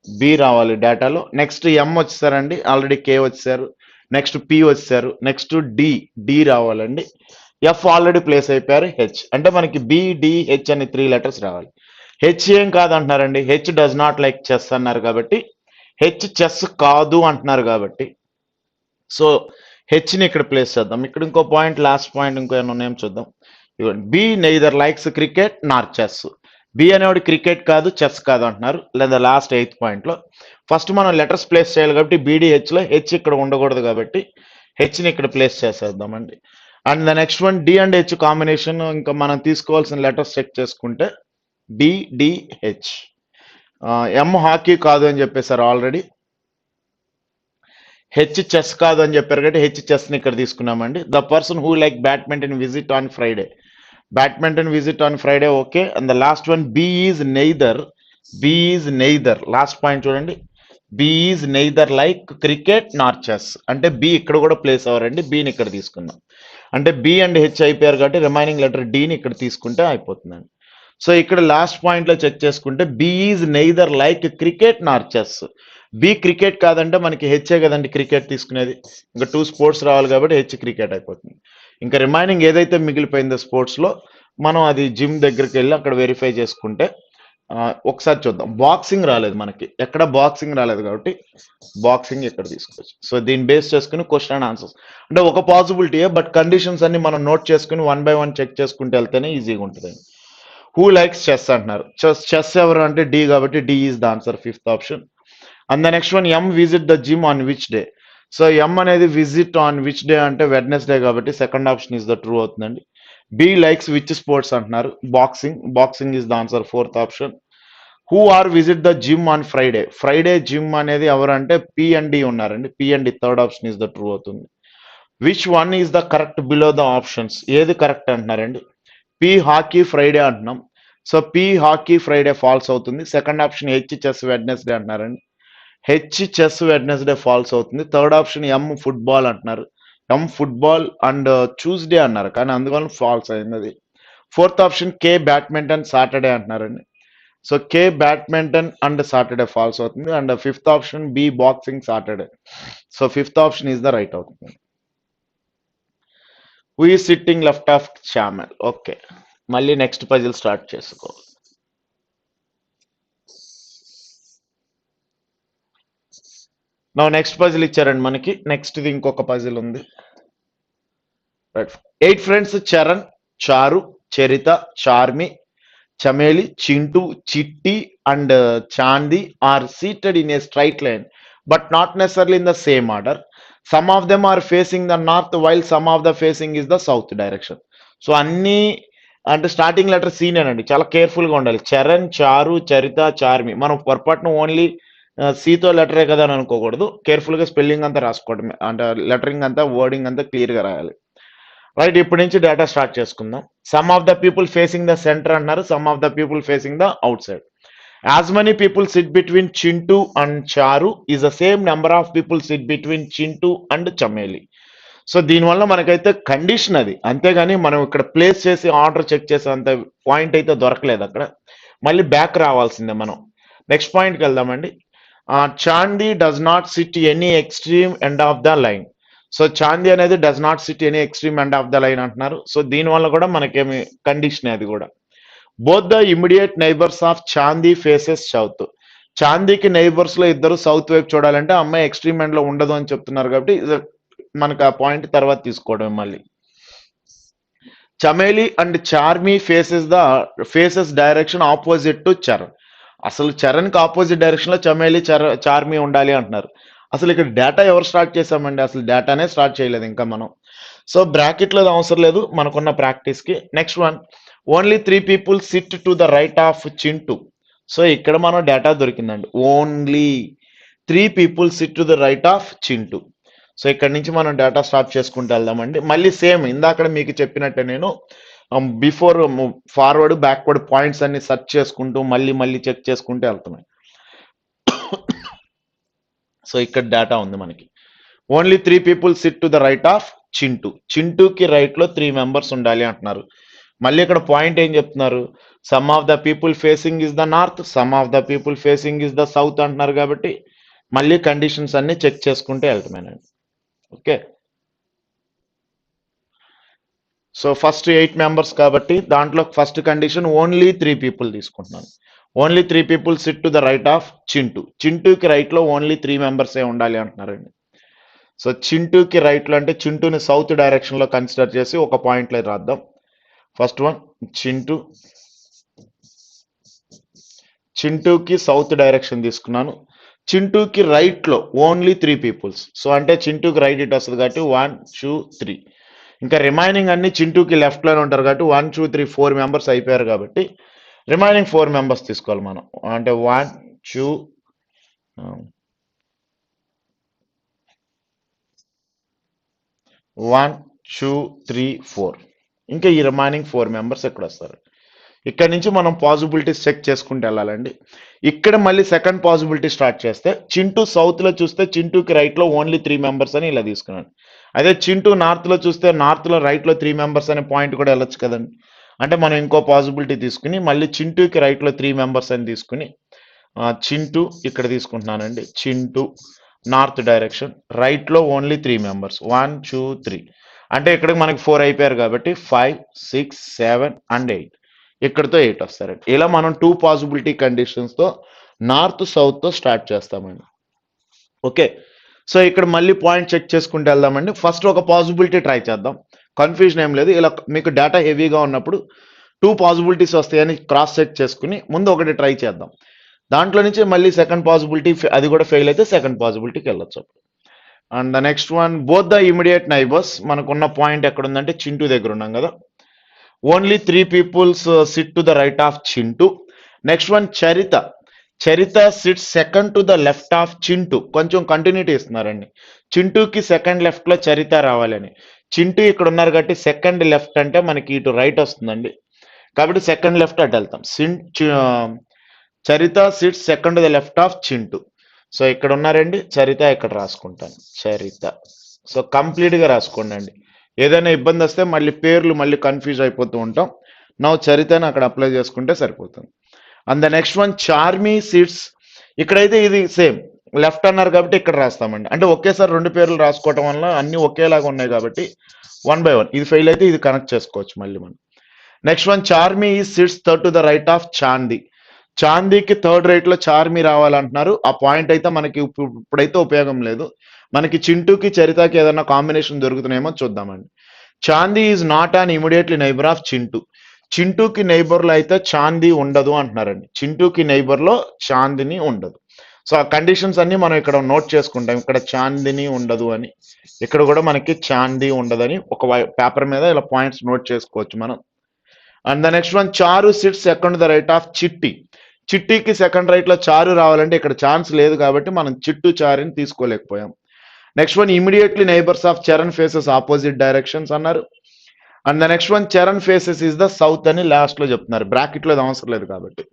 S1: బి రావాలి డేటాలో. నెక్స్ట్ ఎం వచ్చేసారండి, ఆల్రెడీ కే వచ్చారు. నెక్స్ట్ పి వచ్చారు. నెక్స్ట్ డి రావాలండి. ఎఫ్ ఆల్రెడీ ప్లేస్ అయిపోయారు. హెచ్ అంటే మనకి బిడిహెచ్ అని 3 letters రావాలి. హెచ్ ఏం కాదంటున్నారండి, H does not like chess అన్నారు కాబట్టి హెచ్ చెస్ కాదు అంటున్నారు కాబట్టి హెచ్ని ఇక్కడ ప్లేస్ చేద్దాం. ఇక్కడ ఇంకో పాయింట్, లాస్ట్ పాయింట్ ఇంకో ఏమైనా ఉన్నాయో చూద్దాం. B neither likes cricket nor chess. B అనేవాడు క్రికెట్ కాదు, చెస్ కాదు అంటున్నారు. లేదా లాస్ట్ 8th పాయింట్లో ఫస్ట్ మనం లెటర్స్ ప్లేస్ చేయాలి కాబట్టి బిడిహెచ్లో హెచ్ ఇక్కడ ఉండకూడదు కాబట్టి హెచ్ని ఇక్కడ ప్లేస్ చేసేద్దామండి. And the next one, D and H combination. ఇంకా మనం తీసుకోవాల్సిన లెటర్స్ చెక్ చేసుకుంటే బిడిహెచ్. ఎం హాకీ కాదు అని చెప్పేశారు ఆల్రెడీ. హెచ్ చెస్ కాదు అని చెప్పారు కాబట్టి హెచ్ చెస్ని ఇక్కడ తీసుకున్నామండి. The person who like badminton visit on Friday. Badminton visit on Friday, okay. And the last one, B is neither. Last point చూడండి, B is neither like cricket nor chess. అంటే B ఇక్కడ కూడా place అవ్వరండి, బిని ఇక్కడ తీసుకున్నాం. అంటే B and H అయిపోయారు కాబట్టి remaining letter డిని ఇక్కడ తీసుకుంటే అయిపోతుందండి. సో ఇక్కడ లాస్ట్ పాయింట్ లో చెక్ చేసుకుంటే B is neither like cricket nor chess. B cricket కాదంటే మనకి హెచ్ఏ కదండి క్రికెట్ తీసుకునేది. ఇంకా 2 స్పోర్ట్స్ రావాలి కాబట్టి హెచ్ క్రికెట్ అయిపోతుంది. ఇంకా రిమైనింగ్ ఏదైతే మిగిలిపోయిందో స్పోర్ట్స్ లో మనం అది జిమ్ దగ్గరికి వెళ్ళి అక్కడ వెరిఫై చేసుకుంటే ఒకసారి చూద్దాం. బాక్సింగ్ రాలేదు మనకి, ఎక్కడ బాక్సింగ్ రాలేదు కాబట్టి బాక్సింగ్ ఇక్కడ తీసుకోవచ్చు. సో దీన్ని బేస్ చేసుకుని క్వశ్చన్ అండ్ ఆన్సర్స్ అంటే ఒక పాసిబిలిటీయే, బట్ కండిషన్స్ అన్ని మనం నోట్ చేసుకుని 1 by 1 చెక్ చేసుకుంటూ వెళ్తేనే ఈజీగా ఉంటుంది. హూ లైక్స్ చెస్ అంటున్నారు. చెస్ ఎవరు అంటే డి కాబట్టి D is the answer, 5th option. And the next one, M visit the gym on which day. So M అనేది విజిట్ ఆన్ విచ్ డే అంటే వెడ్నెస్డే కాబట్టి second option is the true అవుతుందండి. B likes which sports అంటున్నారు. Boxing is the answer, 4th option. Who are visit the gym on Friday. Friday gym అనేది ఎవరంటే P and D ఉన్నారండి. P and D, third option is the true అవుతుంది. Which one is the correct below the options. ఏది correct అంటున్నారండి. P hockey Friday అంటున్నాం. So P hockey Friday false అవుతుంది. Second option H chess Wednesday అంటున్నారండి. H chess Wednesday false అవుతుంది. Third option M football అంటున్నారు. M football and Tuesday అన్నారు కానీ అందువల్ల ఫాల్స్ అయింది అది. Fourth option K badminton Saturday అంటున్నారండి. So K badminton and Saturday false అవుతుంది. And 5th option B boxing Saturday. So 5th option is the right అవుతుంది. Who is sitting left of Chameli. Okay, మళ్ళీ next puzzle start చేసుకో. నా next puzzle ఇచ్చారండి మనకి. Next ఇది ఇంకొక పజిల్ ఉంది. రైట్, 8 ఫ్రెండ్స్ చరణ్, చారు, చరిత, Charmi, Chameli, Chintu, Chitti and Chandi are seated in a straight line but not necessarily in the same order. Some of them are facing the north while some of the facing is the south direction. So అన్ని అంటే starting letter సీనేనండి, చాలా careful గా ఉండాలి. చరణ్, చారు, చరిత, చార్మి. మనం పొరపాటున only సీతో లెటరే కదా అని అనుకోకూడదు. కేర్ఫుల్ గా స్పెల్లింగ్ అంతా రాసుకోవడమే, అంటే లెటరింగ్ అంతా వర్డింగ్ అంతా క్లియర్ గా రాయాలి. రైట్, ఇప్పటి నుంచి డేటా స్టార్ట్ చేసుకుందాం. Some of the people facing the centre అన్నారు. Some of the people facing the outside. As many people sit between Chintu and Charu is the same number of people sit between Chintu and Chameli. So దీనివల్ల మనకైతే condition అది, అంతేగాని మనం ఇక్కడ place చేసి order check చేసే అంత పాయింట్ అయితే దొరకలేదు అక్కడ. మళ్ళీ బ్యాక్ రావాల్సిందే మనం. నెక్స్ట్ పాయింట్కి వెళ్దామండి. Chandi does not sit any extreme end of the line. So Chandi అనేది does not sit any extreme end of the line అంటున్నారు. సో దీనివల్ల కూడా మనకేమి కండిషన్ అది కూడా. Both the immediate neighbours of Chandi faces south. చాందీకి నైబర్స్ లో ఇద్దరు సౌత్ వైపు చూడాలంటే అమ్మాయి ఎక్స్ట్రీమ్ ఎండ్ లో ఉండదు అని చెప్తున్నారు కాబట్టి మనకు ఆ పాయింట్ తర్వాత తీసుకోవడం. మళ్ళీ Chameli and Charmi faces direction opposite to Charan. అసలు చరణ్ కి ఆపోజిట్ డైరెక్షన్ లో చమేలి చార్మి ఉండాలి అంటున్నారు. అసలు ఇక్కడ డేటా ఎవరు స్టార్ట్ చేసామండి, అసలు డేటానే స్టార్ట్ చేయలేదు ఇంకా మనం. సో బ్రాకెట్ లో అవసరం లేదు మనకున్న ప్రాక్టీస్ కి. Next one, only 3 people sit to the right of Chintu. So ఇక్కడ మనం డేటా దొరికిందండి. Only 3 people sit to the right of Chintu. So ఇక్కడ నుంచి మనం డేటా స్టార్ట్ చేసుకుంటూ వెళ్దామండి. మళ్ళీ సేమ్ ఇందాక మీకు చెప్పినట్టే నేను బిఫోర్ ఫార్వర్డ్ బ్యాక్వర్డ్ పాయింట్స్ అన్ని సెర్చ్ చేసుకుంటూ మళ్ళీ చెక్ చేసుకుంటూ వెళ్తున్నాయి. సో ఇక్కడ డేటా ఉంది మనకి. Only 3 people sit to the right of Chintu. చింటూకి రైట్ లో 3 మెంబర్స్ ఉండాలి అంటున్నారు. మళ్ళీ ఇక్కడ పాయింట్ ఏం చెప్తున్నారు, some of the people facing is the north, some of the people facing is the south అంటున్నారు. కాబట్టి మళ్ళీ కండిషన్స్ అన్ని చెక్ చేసుకుంటే వెళ్తామేనండి. ఓకే, సో ఫస్ట్ 8 మెంబర్స్ కాబట్టి దాంట్లో ఫస్ట్ కండిషన్ ఓన్లీ 3 పీపుల్ తీసుకుంటున్నాను. Only 3 people sit to the right of Chintu. చింటూకి రైట్ లో ఓన్లీ 3 మెంబర్స్ ఏ ఉండాలి అంటున్నారండి. సో చింటూకి రైట్ లో అంటే చింటూని సౌత్ డైరెక్షన్ లో కన్సిడర్ చేసి ఒక పాయింట్ లో రాద్దాం. ఫస్ట్ వన్ చింటూకి సౌత్ డైరెక్షన్ తీసుకున్నాను. చింటూకి రైట్ లో ఓన్లీ 3 పీపుల్స్. సో అంటే చింటూకి రైట్ ఇట్ వస్తుంది కాబట్టి 1 2 3. ఇంకా రిమైనింగ్ అన్ని చింటూకి లెఫ్ట్ లోనే ఉంటారు కాబట్టి 1 2 3 4 మెంబర్స్ అయిపోయారు కాబట్టి రిమైనింగ్ 4 మెంబర్స్ తీసుకోవాలి మనం. అంటే 1 2 1 2 3 4. ఇంకా ఈ రిమైనింగ్ 4 మెంబర్స్ ఎక్కడ వస్తారు. ఇక్కడ నుంచి మనం పాసిబిలిటీస్ చెక్ చేసుకుంటూ వెళ్ళాలండి. ఇక్కడ మళ్ళీ సెకండ్ పాసిబిలిటీ స్టార్ట్ చేస్తే చింటూ సౌత్ లో చూస్తే చింటూకి రైట్ లో ఓన్లీ 3 మెంబర్స్ అని ఇలా తీసుకున్నాను. అదే చింటూ నార్త్ లో చూస్తే నార్త్ లో రైట్ లో 3 మెంబర్స్ అనే పాయింట్ కూడా వెళ్ళొచ్చు కదండి. అంటే మనం ఇంకో పాసిబిలిటీ తీసుకుని మళ్ళీ చింటూకి రైట్లో 3 మెంబర్స్ అని తీసుకుని చింటూ ఇక్కడ తీసుకుంటున్నానండి. చింటూ నార్త్ డైరెక్షన్ రైట్లో ఓన్లీ 3 మెంబర్స్ 1 2 3 అంటే ఇక్కడికి మనకి 4 అయిపోయారు కాబట్టి 5 6 7 అండ్ 8 ఇక్కడితో 8 వస్తారండి. ఇలా మనం 2 పాసిబిలిటీ కండిషన్స్తో నార్త్ సౌత్తో స్టార్ట్ చేస్తామండి. ఓకే, సో ఇక్కడ మళ్ళీ పాయింట్ చెక్ చేసుకుంటూ వెళ్దామండి. ఫస్ట్ ఒక పాసిబిలిటీ ట్రై చేద్దాం, కన్ఫ్యూజన్ ఏం లేదు. ఇలా మీకు డేటా హెవీగా ఉన్నప్పుడు 2 పాసిబిలిటీస్ వస్తాయని క్రాస్ చెక్ చేసుకుని ముందు ఒకటి ట్రై చేద్దాం. దాంట్లో నుంచి మళ్ళీ సెకండ్ పాసిబిలిటీ అది కూడా ఫెయిల్ అయితే సెకండ్ పాసిబిలిటీకి వెళ్ళొచ్చు. And the next one both the immediate neighbours. మనకున్న పాయింట్ ఎక్కడ ఉందంటే చింటూ దగ్గర ఉన్నాం కదా. Only 3 peoples sit to the right of Chintu. Next one Charita. Charita sit second to the left of Chintu. కొంచెం కంటిన్యూటీ ఇస్తున్నారండి. చింటూకి సెకండ్ లెఫ్ట్ లో చరిత రావాలని. చింటూ ఇక్కడ ఉన్నారు కాబట్టి సెకండ్ లెఫ్ట్ అంటే మనకి ఇటు రైట్ వస్తుందండి, కాబట్టి సెకండ్ లెఫ్ట్ అటు వెళ్తాం. Charitha sit second the left of Chintu. So ఇక్కడ ఉన్నారండి చరిత, ఇక్కడ రాసుకుంటాను చరిత. సో కంప్లీట్ గా రాసుకోండి అండి. ఏదైనా ఇబ్బంది వస్తే మళ్ళీ పేర్లు మళ్ళీ కన్ఫ్యూజ్ అయిపోతూ ఉంటాం. నా చరితని అక్కడ అప్లై చేసుకుంటే సరిపోతుంది. And the next one Charmme seats. ఇక్కడైతే ఇది సేమ్ లెఫ్ట్ అన్నారు కాబట్టి ఇక్కడ రాస్తామండి. అంటే ఒకేసారి 2 పేర్లు రాసుకోవటం వల్ల అన్ని ఒకేలాగా ఉన్నాయి కాబట్టి 1 by 1 ఇది ఫెయిల్ అయితే ఇది కనెక్ట్ చేసుకోవచ్చు మళ్ళీ మనం. నెక్స్ట్ వన్ చార్మీ ఈ sits third to the right of Chandi. చాందీకి థర్డ్ రైట్ లో చార్మీ రావాలంటున్నారు. ఆ పాయింట్ అయితే మనకి ఇప్పుడైతే ఉపయోగం లేదు. మనకి చింటూకి చరితకి ఏదైనా కాంబినేషన్ దొరుకుతున్నాయేమో చూద్దామండి. Chandi is not an immediately neighbour of Chintu. చింటూకి నైబర్ లో అయితే చాందీ ఉండదు అంటున్నారండి. చింటూకి నైబర్ లో చాందిని ఉండదు. సో ఆ కండిషన్స్ అన్ని మనం ఇక్కడ నోట్ చేసుకుంటాం. ఇక్కడ చాందిని ఉండదు అని, ఇక్కడ కూడా మనకి చాందీ ఉండదని ఒక పేపర్ మీద ఇలా పాయింట్స్ నోట్ చేసుకోవచ్చు మనం. అండ్ ద నెక్స్ట్ వన్ చారు sits second the right of Chitti. చిట్టికి సెకండ్ రైట్ లో చారు రావాలంటే ఇక్కడ ఛాన్స్ లేదు కాబట్టి మనం చిట్టు చారుని తీసుకోలేకపోయాం. Next one immediately neighbours of Charan faces opposite directions అన్నారు. And the next one Charan faces is the south అని లాస్ట్ లో చెప్తున్నారు. బ్రాకెట్ లో అవసరం లేదు కాబట్టి.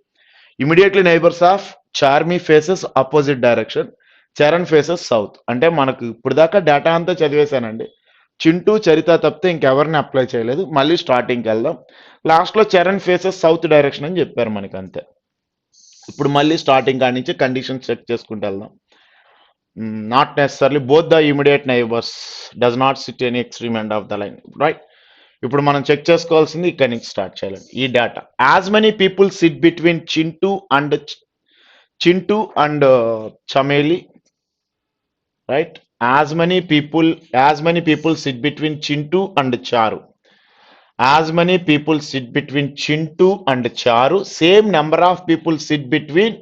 S1: Immediately neighbours of Charmi faces opposite direction, Charan faces south. అంటే మనకు ఇప్పుడు దాకా డేటా అంతా చదివేశానండి. చింటూ చరిత తప్పితే ఇంకెవరిని అప్లై చేయలేదు. మళ్ళీ స్టార్టింగ్కి వెళ్దాం. లాస్ట్ లో చరణ్ ఫేసెస్ సౌత్ డైరెక్షన్ అని చెప్పారు మనకి అంతే. ఇప్పుడు మళ్ళీ స్టార్టింగ్ కాడి నుంచి కండిషన్ చెక్ చేసుకుంటూ వెళ్దాం. Not necessarily both the immediate neighbours does not sit any extreme end of the line, right. ఇప్పుడు మనం చెక్ చేసుకోవాల్సింది ఇక్కడి నుంచి స్టార్ట్ చేయాలి ఈ data. As many people sit between Chintu and Chameli, right. As many people sit between Chintu and చారు. As many people sit between Chintu and Charu, same number of people sit between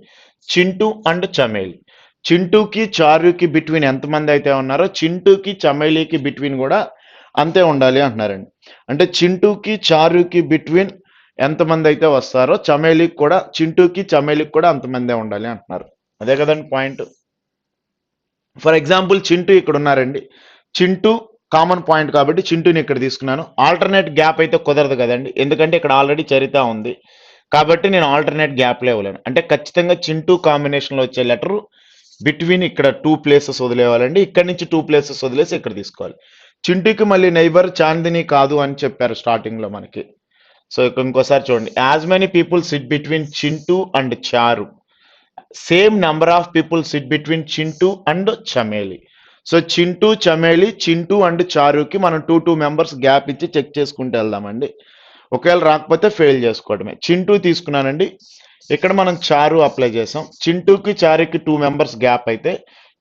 S1: Chintu and Chameli. చింటూకి చారుకి between ఎంతమంది అయితే ఉన్నారో చింటూకి చమేలికి between కూడా అంతే ఉండాలి అంటున్నారండి. అంటే చింటూకి చారుకి బిట్వీన్ ఎంతమంది అయితే వస్తారో చమేలికి కూడా చింటూకి చమేలికి కూడా అంతమందే ఉండాలి అంటున్నారు. అదే కదండి పాయింట్. ఫర్ ఎగ్జాంపుల్ చింటూ ఇక్కడ ఉన్నారండి. చింటూ కామన్ పాయింట్ కాబట్టి చింటూని ఇక్కడ తీసుకున్నాను. ఆల్టర్నేట్ గ్యాప్ అయితే కుదరదు కదండి, ఎందుకంటే ఇక్కడ ఆల్రెడీ చరిత ఉంది కాబట్టి నేను ఆల్టర్నేట్ గ్యాప్లో ఇవ్వలేను. అంటే ఖచ్చితంగా చింటూ కాంబినేషన్లో వచ్చే లెటర్ బిట్వీన్ ఇక్కడ 2 ప్లేసెస్ వదిలేవాలండి. ఇక్కడ నుంచి 2 ప్లేసెస్ వదిలేసి ఇక్కడ తీసుకోవాలి. చింటూకి మళ్ళీ నైబర్ చాందిని కాదు అని చెప్పారు స్టార్టింగ్ లో మనకి. సో ఇక్కడ ఇంకోసారి చూడండి. As many people sit between Chintu and Charu, same number of people sit between Chintu and Chameli. So Chintu Chameli, Chintu and చారుకి మనం 2 మెంబర్స్ గ్యాప్ ఇచ్చి చెక్ చేసుకుంటూ వెళ్దామండి. ఒకవేళ రాకపోతే ఫెయిల్ చేసుకోవడమే. చింటూ తీసుకున్నానండి, ఇక్కడ మనం చారు అప్లై చేసాం. చింటూకి చారుకి 2 మెంబర్స్ గ్యాప్ అయితే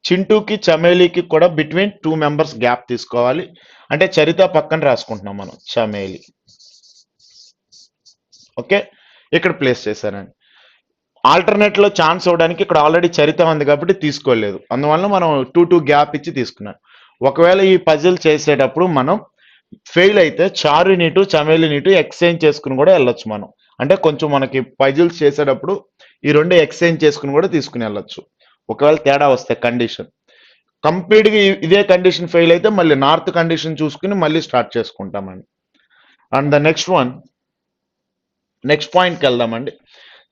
S1: చింటూకి చమేలికి కూడా బిట్వీన్ 2 మెంబర్స్ గ్యాప్ తీసుకోవాలి. అంటే చరిత పక్కన రాసుకుంటున్నాం మనం చమేలి. ఓకే, ఇక్కడ ప్లేస్ చేశానండి. ఆల్టర్నేట్ లో ఛాన్స్ ఇవ్వడానికి ఇక్కడ ఆల్రెడీ చరిత ఉంది కాబట్టి తీసుకోలేదు, అందువల్ల మనం 2 గ్యాప్ ఇచ్చి తీసుకున్నాం. ఒకవేళ ఈ పజిల్ చేసేటప్పుడు మనం ఫెయిల్ అయితే చారు నీటు చమేలి నీటు ఎక్స్చేంజ్ చేసుకుని కూడా వెళ్ళొచ్చు మనం. అంటే కొంచెం మనకి పజిల్స్ చేసేటప్పుడు ఈ 2 ఎక్స్చేంజ్ చేసుకుని కూడా తీసుకుని వెళ్ళొచ్చు ఒకవేళ తేడా వస్తే కండిషన్. కంప్లీట్ గా ఇదే కండిషన్ ఫెయిల్ అయితే మళ్ళీ నార్త్ కండిషన్ చూసుకుని మళ్ళీ స్టార్ట్ చేసుకుంటామండి. అండ్ ద నెక్స్ట్ పాయింట్కి వెళ్దామండి.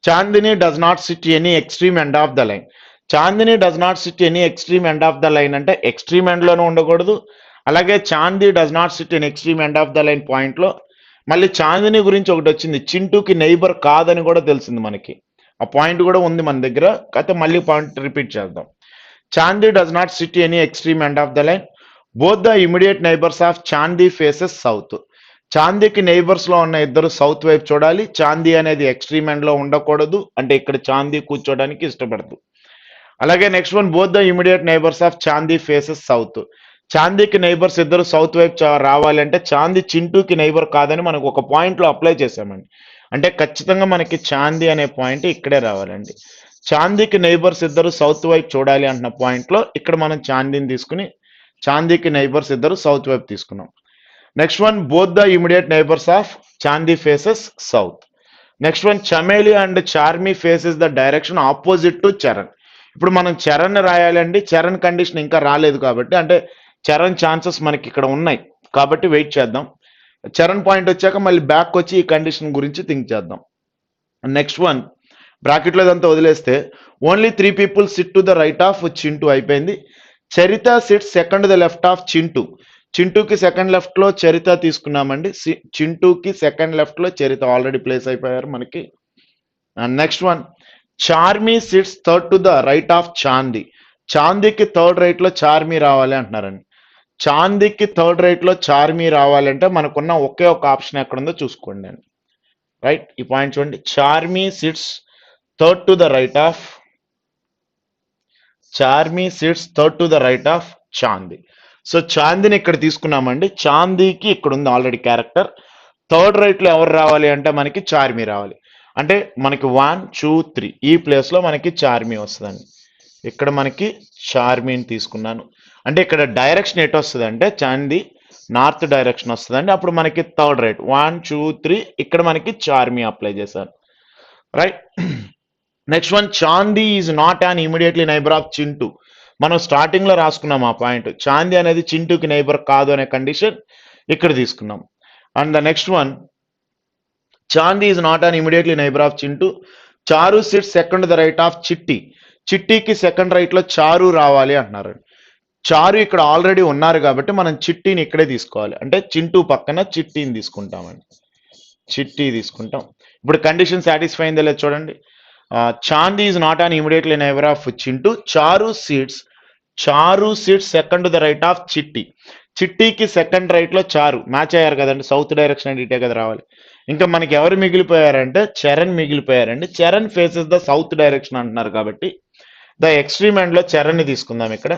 S1: Chandini does not sit any extreme end of the line. Chandini does not sit any extreme end of the line అంటే ఎక్స్ట్రీమ్ ఎండ్ లోనూ ఉండకూడదు, అలాగే Chandi does not sit an extreme end of the line point లో మళ్ళీ చాందిని గురించి ఒకటి వచ్చింది, చింటూకి నైబర్ కాదని కూడా తెలిసింది మనకి. ఆ పాయింట్ కూడా ఉంది మన దగ్గర, అయితే మళ్ళీ పాయింట్ రిపీట్ చేద్దాం. Chandi does not sit any extreme end of the line. Both the immediate neighbours of Chandi faces south. చాందీకి నైబర్స్ లో ఉన్న ఇద్దరు సౌత్ వైపు చూడాలి. చాందీ అనేది ఎక్స్ట్రీమ్ ఎండ్ లో ఉండకూడదు, అంటే ఇక్కడ చాందీ కూర్చోడానికి ఇష్టపడదు. అలాగే next one, both the immediate neighbours of Chandi faces south. చాందీకి నైబర్స్ ఇద్దరు సౌత్ వైపు రావాలి అంటే చాందీ చింటూకి నైబర్ కాదని మనకు ఒక పాయింట్ లో అప్లై చేసామండి. అంటే ఖచ్చితంగా మనకి చాందీ అనే పాయింట్ ఇక్కడే రావాలండి. చాందీకి నైబర్స్ ఇద్దరు సౌత్ వైపు చూడాలి అంటున్న పాయింట్ లో ఇక్కడ మనం చాందీని తీసుకుని చాందీకి నైబర్స్ ఇద్దరు సౌత్ వైపు తీసుకున్నాం. Next one, both the immediate neighbours of Chandi faces south. Next one, Chameli and Charmi faces the direction opposite to Charan. ఇప్పుడు మనం చరణ్ రాయాలండి, చరణ్ కండిషన్ ఇంకా రాలేదు కాబట్టి, అంటే చరణ్ ఛాన్సెస్ మనకి ఇక్కడ ఉన్నాయి కాబట్టి వెయిట్ చేద్దాం. చరణ్ పాయింట్ వచ్చాక మళ్ళీ బ్యాక్ వచ్చి ఈ కండిషన్ గురించి థింక్ చేద్దాం. నెక్స్ట్ వన్, బ్రాకెట్లో ఇదంతా వదిలేస్తే only 3 people sit to the right of Chintu అయిపోయింది. Charitha sit second the left of Chintu. చింటూకి సెకండ్ లెఫ్ట్ లో చరిత తీసుకున్నామండి. చింటూకి సెకండ్ లెఫ్ట్ లో చరిత ఆల్రెడీ ప్లేస్ అయిపోయారు మనకి. And next one, Charmi sits third to the right of Chandi. చాందీకి థర్డ్ రైట్ లో చార్మి రావాలి అంటున్నారండి. చాందీకి థర్డ్ రైట్ లో చార్మి రావాలంటే మనకున్న ఒకే ఒక ఆప్షన్ ఎక్కడ ఉందో చూసుకోండి అండి. రైట్, ఈ పాయింట్ చూడండి. Charmi sits third to the right of Chandi. So చాందీని ఇక్కడ తీసుకున్నామండి. చాందీకి ఇక్కడ ఉంది ఆల్రెడీ క్యారెక్టర్. థర్డ్ రైట్ లో ఎవరు రావాలి అంటే మనకి చార్మి రావాలి. అంటే మనకి 1, 2, 3 ఈ ప్లేస్ లో మనకి చార్మి వస్తుందండి. ఇక్కడ మనకి చార్మిని తీసుకున్నాను. అంటే ఇక్కడ డైరెక్షన్ ఎటు వస్తుంది అంటే చాందీ నార్త్ డైరెక్షన్ వస్తుందండి. అప్పుడు మనకి థర్డ్ రైట్ 1, 2, 3 ఇక్కడ మనకి చార్మి అప్లై చేశాను. Right, next one, Chandi is not an immediately neighbour of Chintu. మనం స్టార్టింగ్ లో రాసుకున్నాం ఆ పాయింట్. చాందీ అనేది చింటూకి నైబర్ కాదు అనే కండిషన్ ఇక్కడ తీసుకున్నాం. And the next one, Chandi is not an immediately neighbour of Chintu. Charu sit second the right of Chitti. చిట్టికి సెకండ్ రైట్ లో చారు రావాలి అంటున్నారు. చారు ఇక్కడ ఆల్రెడీ ఉన్నారు కాబట్టి మనం చిట్టిని ఇక్కడే తీసుకోవాలి. అంటే చింటూ పక్కన చిట్టిని తీసుకుంటామండి. చిట్టి తీసుకుంటాం. ఇప్పుడు కండిషన్ సాటిస్ఫై అయిందో లేదు చూడండి. Chandi is not an immediately neighbour of Chintu. Charu seats second the right of Chitti. చిట్టికి సెకండ్ రైట్ లో చారు మ్యాచ్ అయ్యారు కదండి. సౌత్ డైరెక్షన్ అంటే ఇటే కదా రావాలి. ఇంకా మనకి ఎవరు మిగిలిపోయారంటే చరణ్ మిగిలిపోయారండి. Charan faces the south direction అంటున్నారు కాబట్టి ద ఎక్స్ట్రీమ్ ఎండ్ లో చరణ్ ని తీసుకుందాం. ఇక్కడ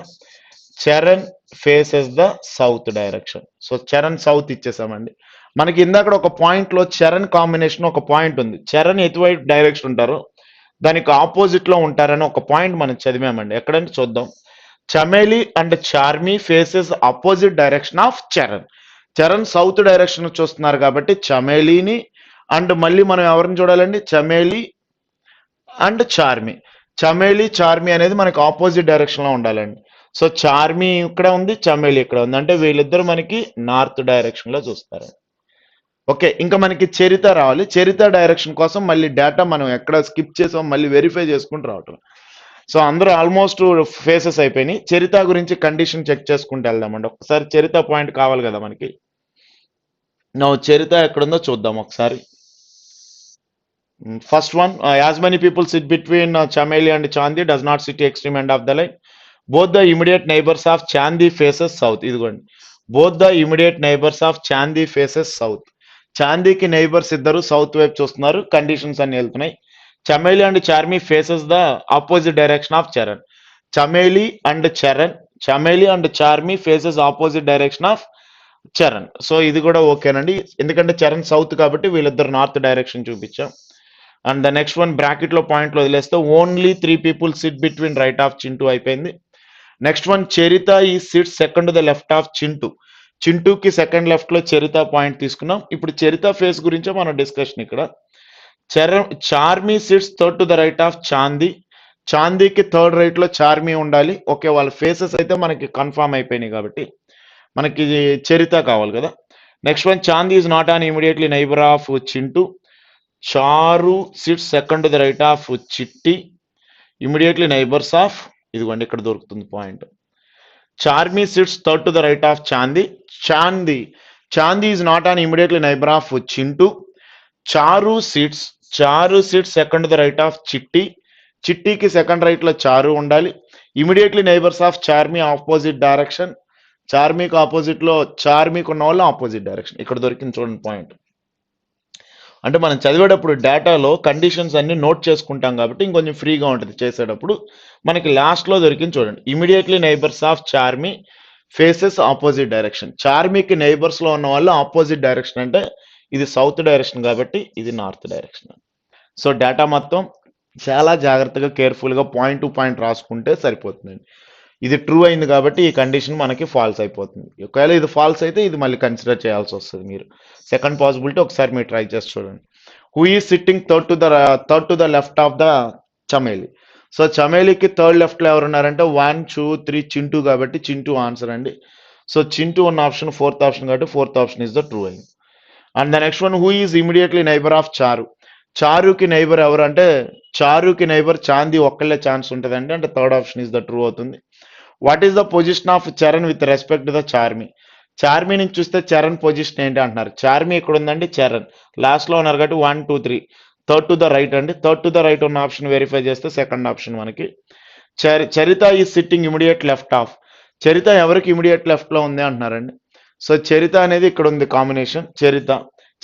S1: Charan faces the south direction. So Charan south ఇచ్చేసామండి. మనకి ఇందాక ఒక పాయింట్ లో చరణ్ కాంబినేషన్ ఒక పాయింట్ ఉంది. చరణ్ ఎటువైపు డైరెక్షన్ ఉంటారో దానికి ఆపోజిట్ లో ఉంటారని ఒక పాయింట్ మనం చదివామండి. ఎక్కడంటే చూద్దాం. Chameli and Charmi faces opposite direction of Charan. Charan south direction చూస్తున్నారు కాబట్టి చమేలిని అండ్ మళ్ళీ మనం ఎవరిని చూడాలండి, చమేలి అండ్ చార్మి. చార్మి అనేది మనకి ఆపోజిట్ డైరెక్షన్ లో ఉండాలండి. సో చార్మి ఇక్కడ ఉంది, చమేలి ఇక్కడ ఉంది, అంటే వీళ్ళిద్దరు మనకి నార్త్ డైరెక్షన్ లో చూస్తారు. ఓకే, ఇంకా మనకి చరిత రావాలి. చరిత డైరెక్షన్ కోసం మళ్ళీ డేటా మనం ఎక్కడ స్కిప్ చేసాం మళ్ళీ వెరిఫై చేసుకుంటూ రావటం. సో అందరూ ఆల్మోస్ట్ ఫేసెస్ అయిపోయినాయి. చరిత గురించి కండిషన్ చెక్ చేసుకుంటూ వెళ్దామండి. ఒకసారి చరిత పాయింట్ కావాలి కదా మనకి. చరిత ఎక్కడుందో చూద్దాం ఒకసారి. First one, as many people sit between Chameli and Chandi does not sit extreme end of the line. Both the immediate neighbours of Chandi faces south. ఇదిగోండి, both the immediate neighbours of Chandi faces south. చాందీకి neighbours ఇద్దరు south వైపు చూస్తున్నారు. Conditions అన్ని వెళ్తున్నాయి. Chameli and Charmi faces the opposite direction of Charan. Chameli and Charmi faces opposite direction of Charan. So ఇది కూడా ఓకేనండి, ఎందుకంటే చరణ్ సౌత్ కాబట్టి వీళ్ళిద్దరు నార్త్ డైరెక్షన్ చూపించాం. And the next one, bracket లో పాయింట్లు వదిలేస్తే only 3 people sit between right of Chintu అయిపోయింది. నెక్స్ట్ వన్, చరిత ఈ sit second the left of Chintu. చింటూకి సెకండ్ లెఫ్ట్ లో చరిత పాయింట్ తీసుకున్నాం. ఇప్పుడు చరిత ఫేస్ గురించే మన డిస్కషన్ ఇక్కడ. Charmi sits third to the right of Chandi. చాందీకి థర్డ్ రైట్ లో చార్మి ఉండాలి. ఓకే, వాళ్ళ ఫేసెస్ అయితే మనకి కన్ఫర్మ్ అయిపోయినాయి కాబట్టి మనకి చరిత కావాలి కదా. Next one, Chandi is not an immediately neighbour of Chintu. Charu sits second to the right of Chitti, immediately neighbours of, ఇదిగోండి ఇక్కడ దొరుకుతుంది point. Charmi sits third to the right of Chandi. Chandi is not an immediately neighbour of Chintu. Charu sits second the right of Chitti. చిట్టికి second right లో చారు ఉండాలి. Immediately neighbours of Charmi opposite direction. చార్మికి opposite లో చార్మికి ఉన్న వాళ్ళు ఆపోజిట్ డైరెక్షన్. ఇక్కడ దొరికింది చూడండి పాయింట్. అంటే మనం చదివేటప్పుడు డేటాలో కండిషన్స్ అన్ని నోట్ చేసుకుంటాం కాబట్టి ఇంకొంచెం ఫ్రీగా ఉంటుంది చేసేటప్పుడు. మనకి లాస్ట్ లో దొరికింది చూడండి. Immediately neighbours of Charmi faces opposite direction. చార్మికి నైబర్స్ లో ఉన్న వాళ్ళు ఆపోజిట్ డైరెక్షన్ అంటే ఇది సౌత్ డైరెక్షన్ కాబట్టి ఇది నార్త్ డైరెక్షన్. సో డేటా మొత్తం చాలా జాగ్రత్తగా కేర్ఫుల్గా పాయింట్ టు పాయింట్ రాసుకుంటే సరిపోతుందండి. ఇది ట్రూ అయింది కాబట్టి ఈ కండిషన్ మనకి ఫాల్స్ అయిపోతుంది. ఒకవేళ ఇది ఫాల్స్ అయితే ఇది మళ్ళీ కన్సిడర్ చేయాల్సి వస్తుంది. మీరు సెకండ్ పాసిబిలిటీ ఒకసారి మీరు ట్రై చేసి చూడండి. Who is sitting third to the left of the Chameli. So చమేలికి థర్డ్ లెఫ్ట్ లో ఎవరున్నారంటే 1 2 3 చింటూ కాబట్టి చింటూ ఆన్సర్ అండి. సో చింటూ ఉన్న ఆప్షన్ ఫోర్త్ ఆప్షన్ కాబట్టి fourth option is the true అయింది. And the next one, who is immediately neighbour of Charu. చారుకి neighbour ఎవరు అంటే చారుకి నైబర్ చాందీ ఒక్కళ్ళే ఛాన్స్ ఉంటుందండి. అంటే third option is the true అవుతుంది. What is the position of Charan with respect to the Charmi. Charmi నుంచి చూస్తే చరణ్ పొజిషన్ ఏంటి అంటున్నారు. చార్మి ఇక్కడ ఉందండి, చరణ్ లాస్ట్ లో ఉన్నారు కాబట్టి 1 2 3 థర్డ్ టు ద రైట్ అండి. థర్డ్ టు ద రైట్ ఉన్న ఆప్షన్ వెరిఫై చేస్తే సెకండ్ ఆప్షన్ మనకి. చరిత ఈ సిట్టింగ్ ఇమీడియట్ లెఫ్ట్ ఆఫ్. చరిత ఎవరికి ఇమీడియట్ లెఫ్ట్ లో ఉంది అంటున్నారండి. సో చరిత అనేది ఇక్కడ ఉంది కాంబినేషన్.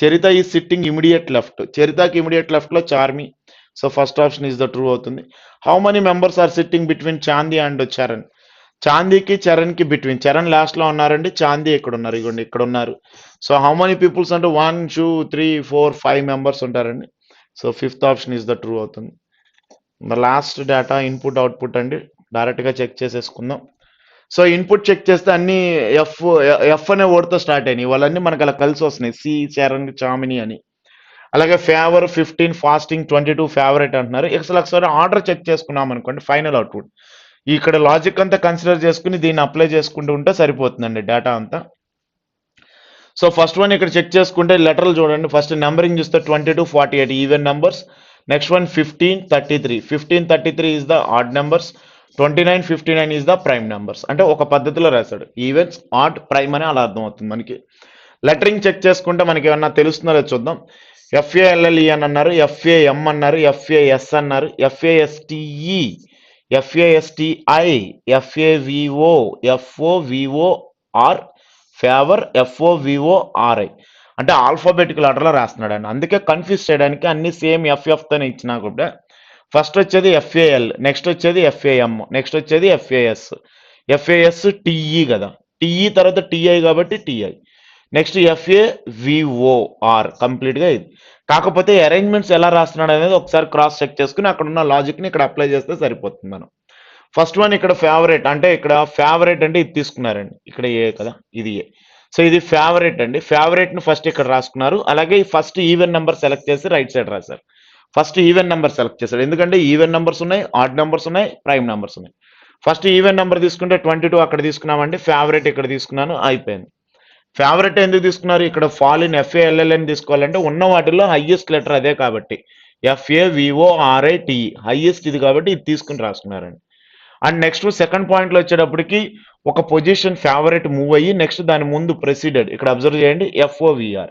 S1: చరిత ఈ సిట్టింగ్ ఇమీడియట్ లెఫ్ట్. చరితకి ఇమీడియట్ లెఫ్ట్ లో Charmi. So first option is the true అవుతుంది. How many members are sitting between Chandi and Charan. చాందీకి చరణ్ కి బిట్వీన్. చరణ్ లాస్ట్ లో ఉన్నారండి, చాందీ ఇక్కడ ఉన్నారు, ఇగోండి ఇక్కడ ఉన్నారు. సో హౌ మెనీ పీపుల్స్ అంటే 1 2 3 4 5 మెంబర్స్ ఉంటారండి. So fifth option is the true అవుతుంది. లాస్ట్ డేటా ఇన్పుట్ అవుట్పుట్ అండి, డైరెక్ట్ గా చెక్ చేసేసుకుందాం. సో ఇన్పుట్ చెక్ చేస్తే అన్ని ఎఫ్ అనే వర్డ్తో స్టార్ట్ అయినాయి. వాళ్ళన్నీ మనకు అలా కలిసి వస్తున్నాయి, సి చరణ్ చామిని అని. అలాగే ఫేవర్ 15, ఫాస్టింగ్ 22 ఫేవరెట్ అంటున్నారు. ఒకసారి ఆర్డర్ చెక్ చేసుకున్నాం అనుకోండి ఫైనల్ అవుట్పుట్. ఇక్కడ లాజిక్ అంతా కన్సిడర్ చేసుకుని దీన్ని అప్లై చేసుకుంటూ ఉంటే సరిపోతుందండి డేటా అంతా. సో ఫస్ట్ వన్ ఇక్కడ చెక్ చేసుకుంటే లెటర్లు చూడండి. ఫస్ట్ నెంబరింగ్ చూస్తే 22 48 even numbers. Next one 15 33. 15 33 is the odd numbers. 29 59 is the prime numbers. అంటే ఒక పద్ధతిలో రాశాడు, ఈవెన్స్ ఆడ్ ప్రైమ్ అని అలా అర్థం అవుతుంది మనకి. లెటరింగ్ చెక్ చేసుకుంటే మనకి ఏమన్నా తెలుస్తుందో చూద్దాం. FALLE అని అన్నారు, FAM అన్నారు, FAS అన్నారు, FASTE, FASTI, FAVO, FOVOR, favour, FOVORI. అంటే ఆల్ఫాబెటికల్ ఆర్డర్లో రాస్తున్నాడు అండి. అందుకే కన్ఫ్యూజ్ చేయడానికి అన్ని సేమ్ తోనే ఇచ్చినా కూడా ఫస్ట్ వచ్చేది FAL, నెక్స్ట్ వచ్చేది FAM, నెక్స్ట్ వచ్చేది FAS TE కదా, TE తర్వాత TI కాబట్టి TI, నెక్స్ట్ FAVOR కంప్లీట్గా ఇది. కాకపోతే అరేంజ్మెంట్స్ ఎలా రాస్తున్నాడు అనేది ఒకసారి క్రాస్ చెక్ చేసుకుని అక్కడ ఉన్న లాజిక్ని ఇక్కడ అప్లై చేస్తే సరిపోతుంది మనం. ఫస్ట్ వన్ ఇక్కడ ఫేవరెట్ అంటే ఇక్కడ ఫేవరెట్ అంటే ఇది తీసుకున్నారండి, ఇక్కడ ఏ కదా, ఇది ఏ. సో ఇది ఫేవరెట్ అండి. ఫేవరెట్ ని ఫస్ట్ ఇక్కడ రాసుకున్నారు. అలాగే ఫస్ట్ ఈవెన్ నెంబర్ సెలెక్ట్ చేసి రైట్ సైడ్ రాశారు. ఫస్ట్ ఈవెన్ నెంబర్ సెలెక్ట్ చేశాడు, ఎందుకంటే ఈవెన్ నెంబర్స్ ఉన్నాయి, ఆడ్ నెంబర్స్ ఉన్నాయి, ప్రైమ్ నెంబర్స్ ఉన్నాయి. ఫస్ట్ ఈవెన్ నెంబర్ తీసుకుంటే 22 అక్కడ తీసుకున్నామండి, ఫేవరెట్ ఇక్కడ తీసుకున్నాను, అయిపోయింది. ఫేవరెట్ ఎందుకు తీసుకున్నారు, ఇక్కడ ఫాల్ ఇన్ FALLN తీసుకోవాలంటే ఉన్న వాటిల్లో హైయెస్ట్ లెటర్ అదే కాబట్టి FAVORITE హైయెస్ట్ ఇది కాబట్టి ఇది తీసుకుని రాసుకున్నారండి. అండ్ నెక్స్ట్ సెకండ్ పాయింట్లో వచ్చేటప్పటికి ఒక పొజిషన్ ఫేవరెట్ మూవ్ అయ్యి నెక్స్ట్ దాని ముందు ప్రెసిడెడ్, ఇక్కడ అబ్జర్వ్ చేయండి FOVR.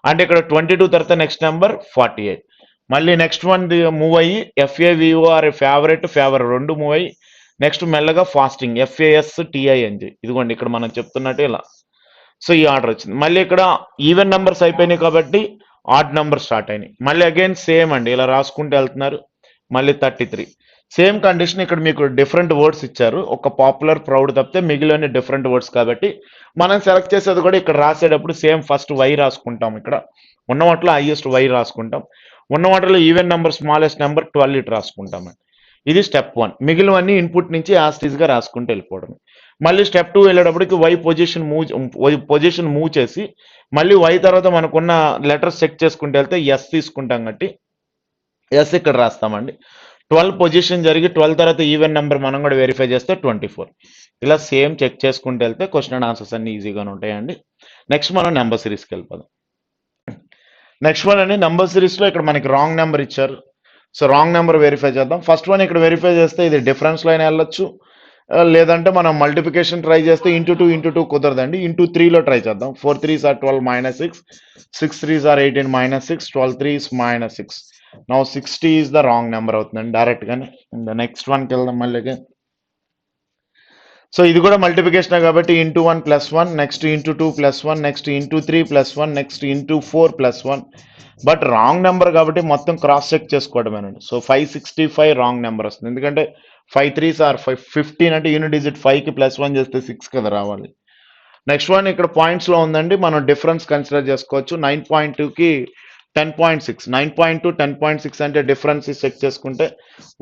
S1: అంటే ఇక్కడ 22 తర్వాత నెక్స్ట్ నెంబర్ 48. మళ్ళీ నెక్స్ట్ వన్ మూవ్ అయ్యి FAVOR ఫేవరెట్ ఫేవర్ రెండు మూవ్ అయ్యి నెక్స్ట్ మెల్లగా ఫాస్టింగ్ FASTING. ఇదిగోండి ఇక్కడ మనం చెప్తున్నట్టు ఇలా. సో ఈ ఆర్డర్ వచ్చింది. మళ్ళీ ఇక్కడ ఈవెన్ నెంబర్స్ అయిపోయినాయి కాబట్టి ఆడ్ నెంబర్ స్టార్ట్ అయినాయి. మళ్ళీ అగైన్ సేమ్ అండి, ఇలా రాసుకుంటూ వెళ్తున్నారు. మళ్ళీ 33 సేమ్ కండిషన్. ఇక్కడ మీకు డిఫరెంట్ వర్డ్స్ ఇచ్చారు, ఒక పాపులర్ ప్రౌడ్ తప్పితే మిగిలిన డిఫరెంట్ వర్డ్స్ కాబట్టి మనం సెలెక్ట్ చేసేది కూడా ఇక్కడ రాసేటప్పుడు సేమ్ ఫస్ట్ Y రాసుకుంటాం. ఇక్కడ ఉన్న వాటిలో హైయెస్ట్ Y రాసుకుంటాం, ఉన్న వాటిలో ఈవెన్ నెంబర్ స్మాలెస్ట్ నెంబర్ 12 ఇటు రాసుకుంటామండి. ఇది స్టెప్ 1. మిగిలినవన్నీ ఇన్పుట్ నుంచి యాస్టీస్గా రాసుకుంటూ వెళ్ళిపోవడం. మళ్ళీ స్టెప్ 2 వెళ్ళేటప్పటికి Y పొజిషన్ మూవ్ చేసి మళ్ళీ Y తర్వాత మనకున్న లెటర్స్ చెక్ చేసుకుంటూ వెళ్తే S తీసుకుంటాం కాబట్టి S ఇక్కడ రాస్తామండి. 12 పొజిషన్ జరిగి 12 తర్వాత ఈవెన్ నెంబర్ మనం కూడా వెరిఫై చేస్తే 24. ఇలా సేమ్ చెక్ చేసుకుంటూ వెళ్తే క్వశ్చన్ అండ్ ఆన్సర్స్ అన్ని ఈజీగానే ఉంటాయండి. నెక్స్ట్ మనం నెంబర్ సిరీస్కి వెళ్ళిపోదాం. నెక్స్ట్ వన్ అండి, నెంబర్ సిరీస్లో ఇక్కడ మనకి రాంగ్ నెంబర్ ఇచ్చారు. సో రాంగ్ నెంబర్ వెరిఫై చేద్దాం. ఫస్ట్ వన్ ఇక్కడ వెరిఫై చేస్తే ఇది డిఫరెన్స్లో అయినా వెళ్ళొచ్చు, లేదంటే మనం మల్టిప్లికేషన్ ట్రై చేస్తే ఇంటూ టూ కుదరదండి, ఇంటూ త్రీలో ట్రై చేద్దాం. 4 3s are 12 minus 6, 6 3s are 18 minus 6, 12 3s minus 6. Now 60 is the wrong number అవుతుందండి డైరెక్ట్ గానే. నెక్స్ట్ వన్కి వెళ్దాం మళ్ళీ. సో ఇది కూడా మల్టిప్లికేషన్ కాబట్టి into 1 plus 1, next into 2 plus 1, next into 3 plus 1, next into 4 plus 1. But wrong number కాబట్టి మొత్తం క్రాస్ చెక్ చేసుకోవడమేనండి. సో 565 రాంగ్ నెంబర్ వస్తుంది, ఎందుకంటే 5 3s are 15 అంటే యూనిట్ డిజిట్ 5కి ప్లస్ 1 చేస్తే 6 కదా రావాలి. నెక్స్ట్ వన్ ఇక్కడ పాయింట్స్ లో ఉందండి, మనం డిఫరెన్స్ కన్సిడర్ చేసుకోవచ్చు. 9.2కి 10.6, 9.2 10.6 అంటే డిఫరెన్స్ చెక్ చేసుకుంటే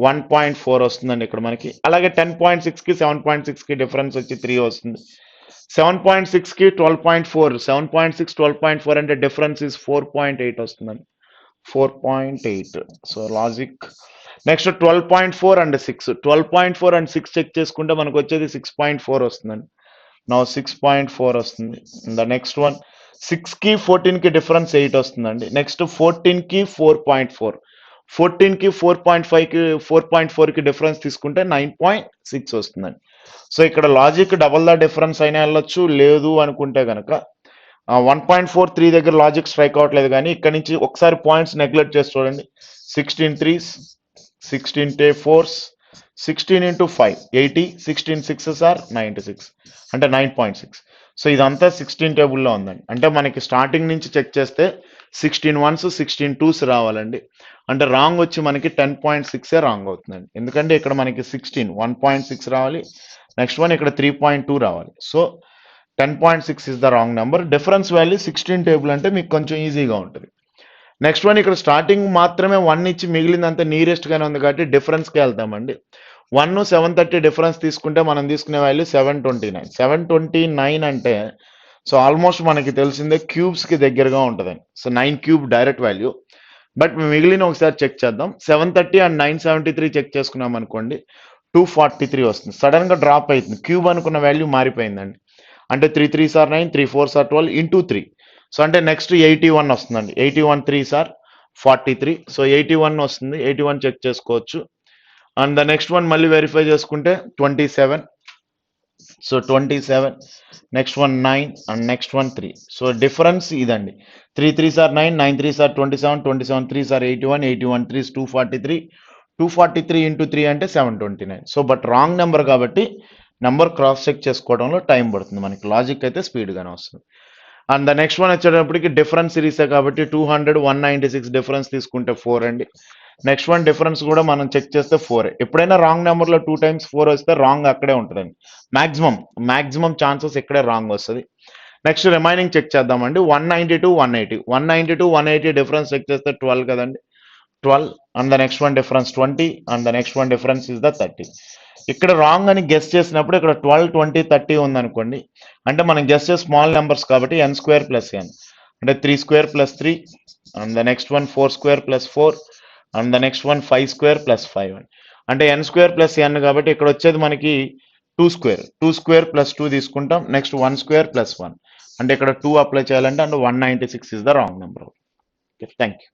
S1: 1.4 వస్తుందండి ఇక్కడ మనకి. అలాగే 10.6కి 7.6కి డిఫరెన్స్ వచ్చి 3 వస్తుంది. 7.6కి 12.4, 7.6 12.4 అంటే డిఫరెన్స్ ఇస్ 4.8 వస్తుందండి, 4.8. So logic. Next 12.4 and 6, 12.4 and 6 check చేసుకుంటే మనకు వచ్చేది 6.4 వస్తుందండి. నౌ 6.4 వస్తుంది. ద నెక్స్ట్ వన్ 6కి 14కి డిఫరెన్స్ 8 వస్తుందండి. నెక్స్ట్ 14కి 4.4, 14కి 4.5కి 4.4కి డిఫరెన్స్ తీసుకుంటే 9.6 వస్తుందండి. సో ఇక్కడ లాజిక్ డబల్ ద డిఫరెన్స్ అయినా వెళ్ళొచ్చు, లేదు అనుకుంటే కనుక 1.4 3 దగ్గర లాజిక్ స్ట్రైక్ అవ్వట్లేదు, కానీ ఇక్కడ నుంచి ఒకసారి పాయింట్స్ నెగ్లెక్ట్ చేసి చూడండి. 16 3s, 16 4s, 16 into 5 80, 16 6s are 96 అంటే 9.6. సో ఇదంతా 16 టేబుల్లో ఉందండి. అంటే మనకి స్టార్టింగ్ నుంచి చెక్ చేస్తే 16 1s 16 2s రావాలండి. అంటే రాంగ్ వచ్చి మనకి 10.6 రాంగ్ అవుతుందండి, ఎందుకంటే ఇక్కడ మనకి 16 1.6 రావాలి, నెక్స్ట్ వన్ ఇక్కడ 3.2 రావాలి. So 10.6 is the wrong number. Difference value 16 table అంటే మీకు కొంచెం ఈజీగా ఉంటుంది. నెక్స్ట్ వన్ ఇక్కడ స్టార్టింగ్ మాత్రమే 1 ఇచ్చి మిగిలిందంతా నియరెస్ట్ గానే ఉంది కాబట్టి డిఫరెన్స్కి వెళ్తామండి. 1 730 డిఫరెన్స్ తీసుకుంటే మనం తీసుకునే వాల్యూ 729. 729 అంటే సో ఆల్మోస్ట్ మనకి తెలిసిందే క్యూబ్స్ కి దగ్గరగా ఉంటుందండి. So 9 cube direct value. But మిగిలిన ఒకసారి చెక్ చేద్దాం. 730 అండ్ 973 చెక్ చేసుకున్నాం అనుకోండి, 243 వస్తుంది. సడన్ గా డ్రాప్ అవుతుంది, క్యూబ్ అనుకున్న వాల్యూ మారిపోయిందండి. అంటే 3 3s are 9, 3 4s are 12 into 3. So అంటే నెక్స్ట్ 81 వస్తుందండి. 81 3s are 43. సో 81 వస్తుంది, 81 చెక్ చేసుకోవచ్చు. అండ్ ద నెక్స్ట్ వన్ మళ్ళీ వెరిఫై చేసుకుంటే 27. So 27, next one 9 and next one 3. So difference ఇదండి. 3 3s are 9, 9 3s are 27, 27 3s are 81, 81 3s 243, 243 into 3 అంటే 729. So but wrong number కాబట్టి number cross check చేసుకోవడంలో time పడుతుంది, మనకి లాజిక్ అయితే స్పీడ్గానే వస్తుంది. అండ్ ద నెక్స్ట్ వన్ వచ్చేటప్పటికి డిఫరెన్స్ సిరీసే కాబట్టి 200 196 డిఫరెన్స్ తీసుకుంటే 4 అండి. నెక్స్ట్ వన్ డిఫరెన్స్ కూడా మనం చెక్ చేస్తే 4. ఎప్పుడైనా రాంగ్ నెంబర్లో 2 times 4 వస్తే రాంగ్ అక్కడే ఉంటుందండి. మాక్సిమం ఛాన్సెస్ ఇక్కడే రాంగ్ వస్తుంది. నెక్స్ట్ రిమైనింగ్ చెక్ చేద్దామండి. 192 180, 192 180 డిఫరెన్స్ చెక్ చేస్తే 12 కదండి, 12. And the next one difference 20, and the next one difference is the 30. ఇక్కడ రాంగ్ అని గెస్ చేసినప్పుడు ఇక్కడ 12 20 30 ఉందనుకోండి, అంటే మనం గెస్ చేసే స్మాల్ నెంబర్స్ కాబట్టి n² + n అంటే 3² + 3, and the next one 4² + 4, and the next one 5² + 5 అంటే n² + n కాబట్టి ఇక్కడ వచ్చేది మనకి 2² + 2 తీసుకుంటాం. నెక్స్ట్ 1² + 1 అంటే ఇక్కడ 2 అప్లై చేయాలంటే, and 196 is the wrong number. Okay, thank you.